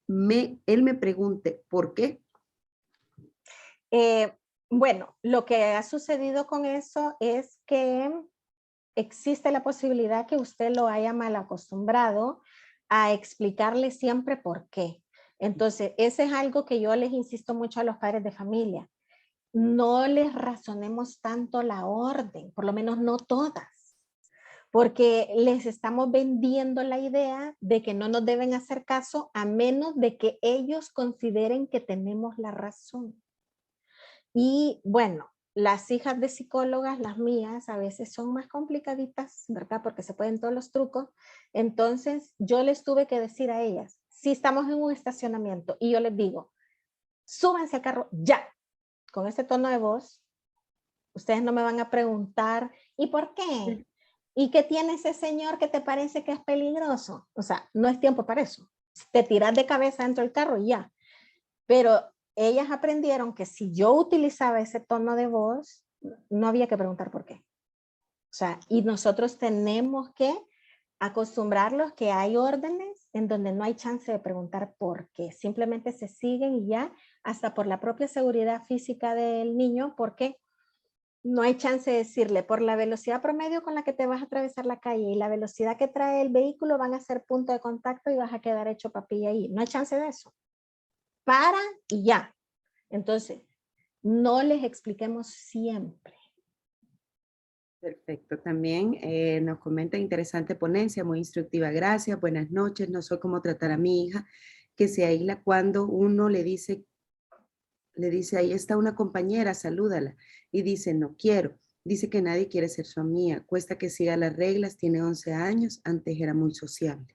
él me pregunte por qué. Bueno, lo que ha sucedido con eso es que existe la posibilidad que usted lo haya mal acostumbrado a explicarle siempre por qué. Entonces, ese es algo que yo les insisto mucho a los padres de familia. No les razonemos tanto la orden, por lo menos no todas, porque les estamos vendiendo la idea de que no nos deben hacer caso a menos de que ellos consideren que tenemos la razón. Y bueno, las hijas de psicólogas, las mías, a veces son más complicaditas, ¿verdad? Porque se pueden todos los trucos. Entonces, yo les tuve que decir a ellas, si estamos en un estacionamiento y yo les digo, súbanse al carro ya, con este tono de voz, ustedes no me van a preguntar, ¿y por qué? ¿Y qué tiene ese señor que te parece que es peligroso? O sea, no es tiempo para eso. Te tiras de cabeza dentro del carro y ya. Pero ellas aprendieron que si yo utilizaba ese tono de voz, no había que preguntar por qué. O sea, y nosotros tenemos que acostumbrarlos que hay órdenes en donde no hay chance de preguntar por qué. Simplemente se siguen y ya, hasta por la propia seguridad física del niño, porque no hay chance de decirle, por la velocidad promedio con la que te vas a atravesar la calle y la velocidad que trae el vehículo van a ser punto de contacto y vas a quedar hecho papilla ahí. No hay chance de eso. Para y ya. Entonces, no les expliquemos siempre. Perfecto. También nos comenta interesante ponencia, muy instructiva. Gracias. Buenas noches. No sé cómo tratar a mi hija que se aísla cuando uno le dice, ahí está una compañera, salúdala. Y dice, no quiero. Dice que nadie quiere ser su amiga. Cuesta que siga las reglas. Tiene 11 años. Antes era muy sociable.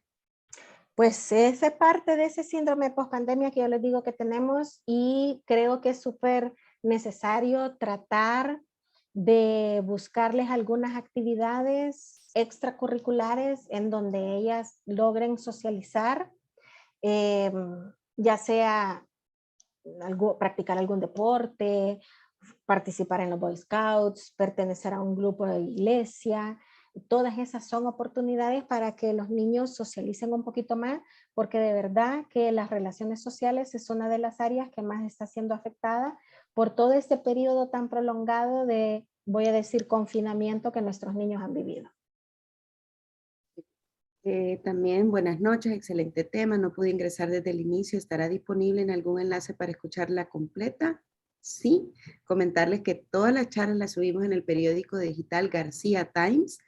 Pues es parte de ese síndrome post-pandemia que yo les digo que tenemos y creo que es súper necesario tratar de buscarles algunas actividades extracurriculares en donde ellas logren socializar, eh, ya sea practicar algún deporte, participar en los Boy Scouts, pertenecer a un grupo de iglesia. Todas esas son oportunidades para que los niños socialicen un poquito más, porque de verdad que las relaciones sociales es una de las áreas que más está siendo afectada por todo este periodo tan prolongado de, voy a decir, confinamiento que nuestros niños han vivido. También buenas noches, excelente tema. No pude ingresar desde el inicio. ¿Estará disponible en algún enlace para escucharla completa? Sí. Comentarles que todas las charlas las subimos en el periódico digital García Times.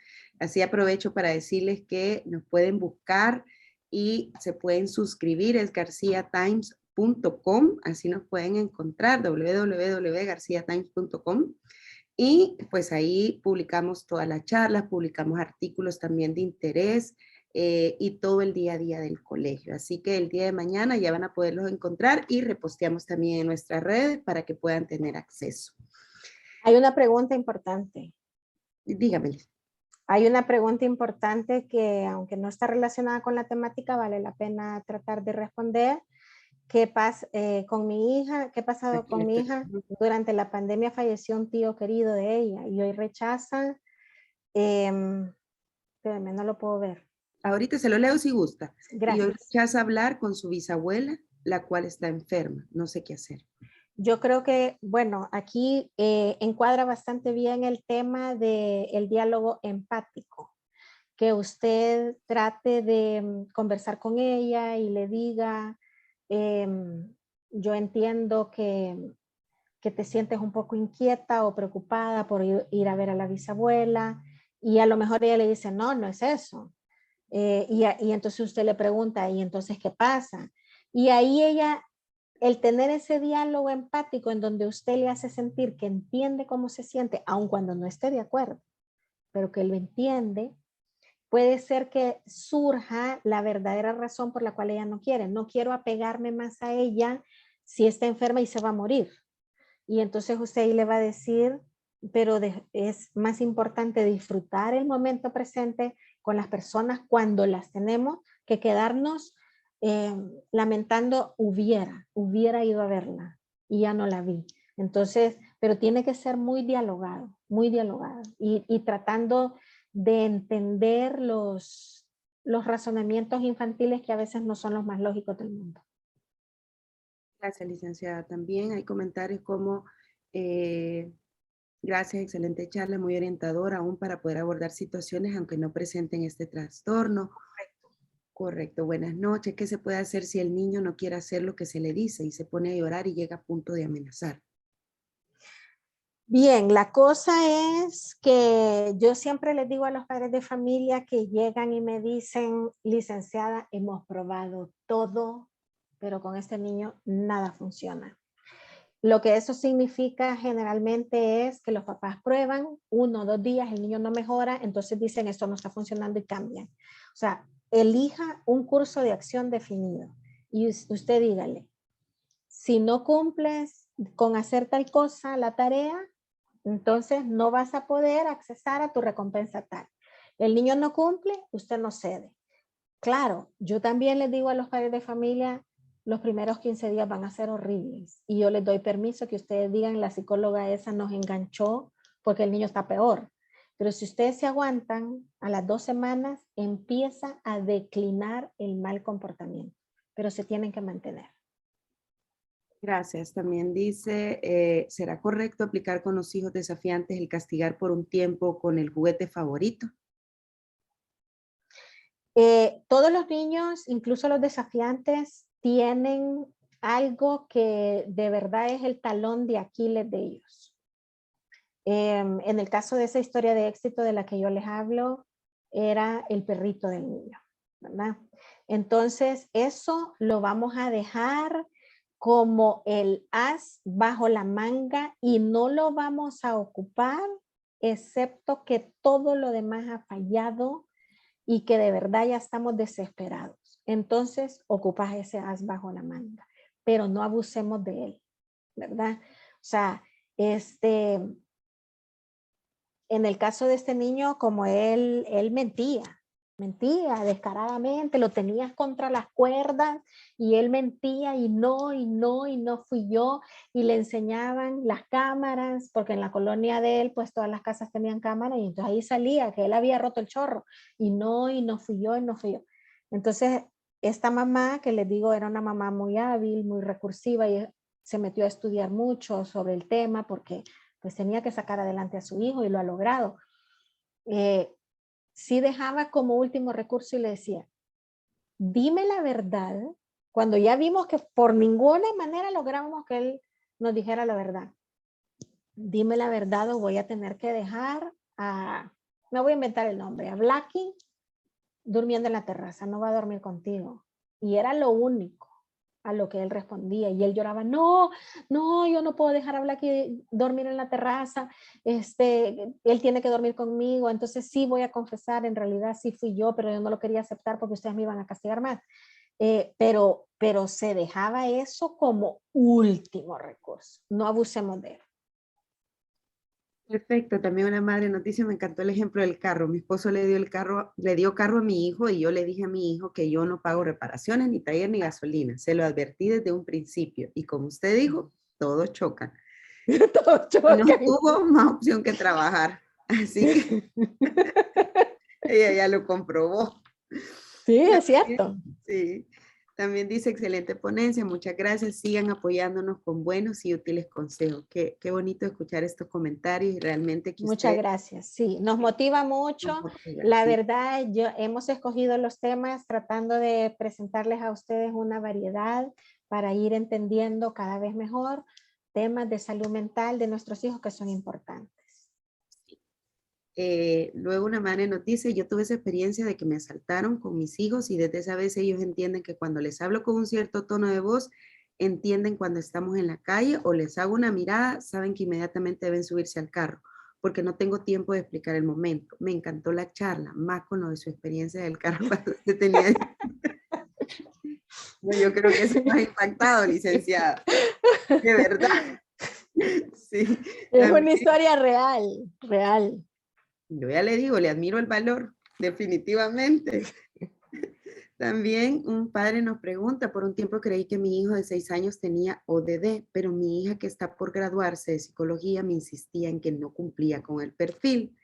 Así aprovecho para decirles que nos pueden buscar y se pueden suscribir. Es garciatimes.com. Así nos pueden encontrar, www.garciatimes.com. Y pues ahí publicamos todas las charlas, publicamos artículos también de interés y todo el día a día del colegio. Así que el día de mañana ya van a poderlos encontrar y reposteamos también en nuestras redes para que puedan tener acceso. Hay una pregunta importante. Dígame. Hay una pregunta importante que, aunque no está relacionada con la temática, vale la pena tratar de responder. ¿Qué pasa con mi hija? ¿Qué ha pasado con mi hija? Durante la pandemia falleció un tío querido de ella y hoy rechaza. Espérame, no lo puedo ver. Ahorita se lo leo si gusta. Gracias. Y hoy rechaza hablar con su bisabuela, la cual está enferma. No sé qué hacer. Yo creo que, bueno, aquí encuadra bastante bien el tema del diálogo empático, que usted trate de conversar con ella y le diga, yo entiendo que te sientes un poco inquieta o preocupada por ir a ver a la bisabuela, y a lo mejor ella le dice, no, no es eso. Y entonces usted le pregunta, ¿y entonces qué pasa? Y ahí ella, el tener ese diálogo empático en donde usted le hace sentir que entiende cómo se siente, aun cuando no esté de acuerdo, pero que lo entiende, puede ser que surja la verdadera razón por la cual ella no quiere. No quiero apegarme más a ella si está enferma y se va a morir. Y entonces usted ahí le va a decir, pero es más importante disfrutar el momento presente con las personas cuando las tenemos que quedarnos lamentando hubiera ido a verla y ya no la vi. Entonces, pero tiene que ser muy dialogado y tratando de entender los razonamientos infantiles que a veces no son los más lógicos del mundo. Gracias, licenciada. También hay comentarios como, gracias, excelente charla, muy orientadora aún para poder abordar situaciones aunque no presenten este trastorno. Correcto, buenas noches. ¿Qué se puede hacer si el niño no quiere hacer lo que se le dice y se pone a llorar y llega a punto de amenazar? Bien, la cosa es que yo siempre les digo a los padres de familia que llegan y me dicen, licenciada, hemos probado todo, pero con este niño nada funciona. Lo que eso significa generalmente es que los papás prueban 1 o 2 días, el niño no mejora, entonces dicen esto no está funcionando y cambian. O sea, elija un curso de acción definido y usted dígale, si no cumples con hacer tal cosa, la tarea, entonces no vas a poder accesar a tu recompensa tal. El niño no cumple, usted no cede. Claro, yo también les digo a los padres de familia, los primeros 15 días van a ser horribles y yo les doy permiso que ustedes digan, la psicóloga esa nos enganchó porque el niño está peor. Pero si ustedes se aguantan, a las 2 semanas empieza a declinar el mal comportamiento, pero se tienen que mantener. Gracias. También dice, ¿será correcto aplicar con los hijos desafiantes el castigar por un tiempo con el juguete favorito? Todos los niños, incluso los desafiantes, tienen algo que de verdad es el talón de Aquiles de ellos. En el caso de esa historia de éxito de la que yo les hablo, era el perrito del niño, ¿verdad? Entonces, eso lo vamos a dejar como el as bajo la manga y no lo vamos a ocupar, excepto que todo lo demás ha fallado y que de verdad ya estamos desesperados. Entonces, ocupas ese as bajo la manga, pero no abusemos de él, ¿verdad? O sea, en el caso de este niño, como él mentía descaradamente, lo tenías contra las cuerdas y él mentía y no fui yo, y le enseñaban las cámaras, porque en la colonia de él pues todas las casas tenían cámaras y entonces ahí salía que él había roto el chorro y no fui yo. Entonces esta mamá, que les digo era una mamá muy hábil, muy recursiva, y se metió a estudiar mucho sobre el tema porque pues tenía que sacar adelante a su hijo y lo ha logrado. sí dejaba como último recurso y le decía, dime la verdad, cuando ya vimos que por ninguna manera logramos que él nos dijera la verdad. Dime la verdad o voy a tener que dejar a, me voy a inventar el nombre, a Blackie durmiendo en la terraza, no va a dormir contigo. Y era lo único a lo que él respondía. Y él lloraba, no, no, yo no puedo dejar a Blackie dormir en la terraza, él tiene que dormir conmigo, entonces sí voy a confesar, en realidad sí fui yo, pero yo no lo quería aceptar porque ustedes me iban a castigar más. Pero se dejaba eso como último recurso, no abusemos de él. Perfecto, también una madre noticia, me encantó el ejemplo del carro. Mi esposo le dio carro a mi hijo y yo le dije a mi hijo que yo no pago reparaciones, ni taller, ni gasolina. Se lo advertí desde un principio y como usted dijo, todos chocan. Todos No chocan. tuvo más opción que trabajar, así que ella ya lo comprobó. Sí, es cierto. Sí, también dice excelente ponencia, muchas gracias, sigan apoyándonos con buenos y útiles consejos. Qué bonito escuchar estos comentarios y realmente que Muchas usted gracias. Sí, nos motiva nos mucho. motiva, La sí. verdad, hemos escogido los temas tratando de presentarles a ustedes una variedad para ir entendiendo cada vez mejor temas de salud mental de nuestros hijos que son importantes. Luego una madre nos dice, yo tuve esa experiencia de que me asaltaron con mis hijos y desde esa vez ellos entienden que cuando les hablo con un cierto tono de voz, entienden cuando estamos en la calle o les hago una mirada, saben que inmediatamente deben subirse al carro, porque no tengo tiempo de explicar el momento. Me encantó la charla, más con lo de su experiencia del carro cuando usted tenía... No, yo creo que eso me ha impactado, licenciada. De verdad. Sí, Es también, una historia real, real. yo ya le digo, le admiro el valor, definitivamente. También un padre nos pregunta, por un tiempo creí que mi hijo de 6 años tenía ODD, pero mi hija que está por graduarse de psicología me insistía en que no cumplía con el perfil.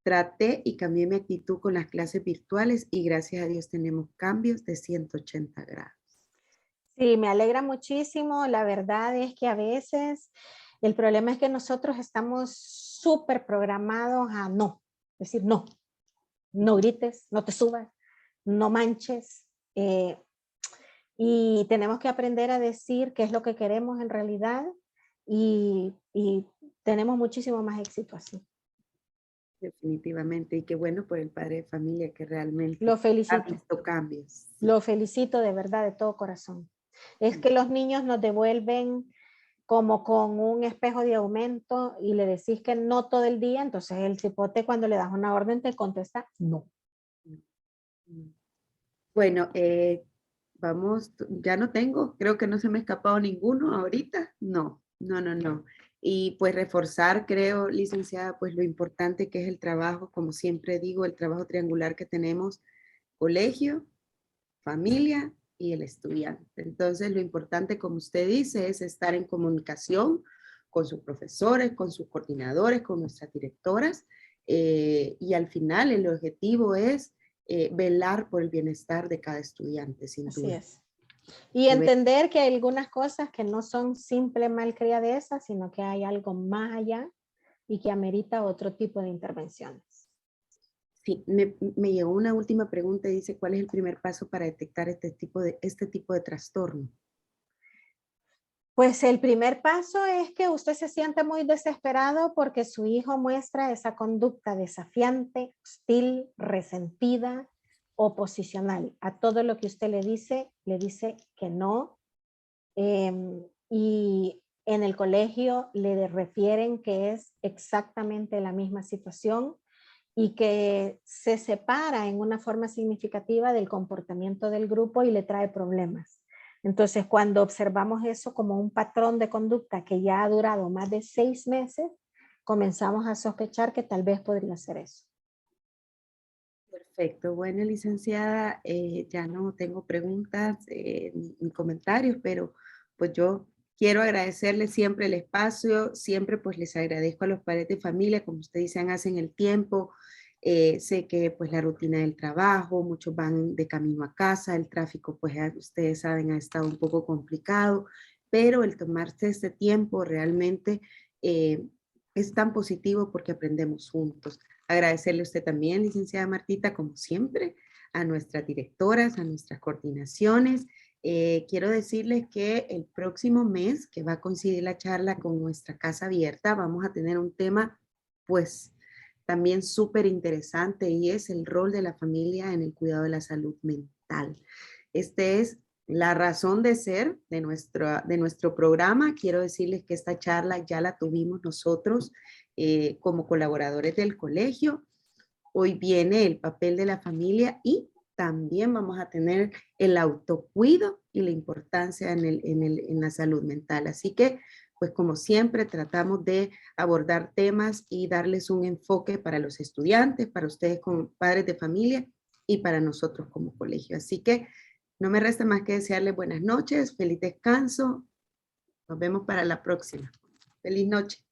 Traté y cambié mi actitud con las clases virtuales y gracias a Dios tenemos cambios de 180 grados. Sí, me alegra muchísimo. La verdad es que a veces el problema es que nosotros estamos súper programados a no, decir no, no grites, no te subas, no manches. Y tenemos que aprender a decir qué es lo que queremos en realidad y tenemos muchísimo más éxito así. Definitivamente, y qué bueno por el padre de familia que realmente Lo ha felicito, visto cambios. Sí. lo felicito de verdad, de todo corazón. Es que los niños nos devuelven como con un espejo de aumento y le decís que no todo el día, entonces el cipote cuando le das una orden te contesta no. Bueno, vamos, ya no tengo, creo que no se me ha escapado ninguno ahorita. No, no, no, no. Y pues reforzar, creo, licenciada, pues lo importante que es el trabajo, como siempre digo, el trabajo triangular que tenemos, colegio, familia y el estudiante. Entonces, lo importante, como usted dice, es estar en comunicación con sus profesores, con sus coordinadores, con nuestras directoras, y al final el objetivo es velar por el bienestar de cada estudiante, sin Así duda. es. Y entender que hay algunas cosas que no son simple malcriadeza, sino que hay algo más allá y que amerita otro tipo de intervenciones. Sí, me llegó una última pregunta y dice, ¿cuál es el primer paso para detectar este tipo de trastorno? Pues el primer paso es que usted se siente muy desesperado porque su hijo muestra esa conducta desafiante, hostil, resentida, oposicional. A todo lo que usted le dice que no. Y en el colegio le refieren que es exactamente la misma situación y que se separa en una forma significativa del comportamiento del grupo y le trae problemas. Entonces, cuando observamos eso como un patrón de conducta que ya ha durado más de 6 meses, comenzamos a sospechar que tal vez podría ser eso. Perfecto. Bueno, licenciada, ya no tengo preguntas ni comentarios, pero pues yo quiero agradecerle siempre el espacio, siempre pues les agradezco a los padres de familia, como ustedes dicen, hacen el tiempo. Sé que pues la rutina del trabajo, muchos van de camino a casa, el tráfico pues ustedes saben ha estado un poco complicado, pero el tomarse este tiempo realmente es tan positivo porque aprendemos juntos. Agradecerle a usted también, licenciada Martita, como siempre, a nuestras directoras, a nuestras coordinaciones. Quiero decirles que el próximo mes, que va a coincidir la charla con nuestra casa abierta, vamos a tener un tema, pues, también súper interesante y es el rol de la familia en el cuidado de la salud mental. Este es la razón de ser de nuestro programa. Quiero decirles que esta charla ya la tuvimos nosotros como colaboradores del colegio. Hoy viene el papel de la familia y también vamos a tener el autocuido y la importancia en la salud mental. Así que, pues como siempre, tratamos de abordar temas y darles un enfoque para los estudiantes, para ustedes como padres de familia y para nosotros como colegio. Así que no me resta más que desearles buenas noches, feliz descanso. Nos vemos para la próxima. Feliz noche.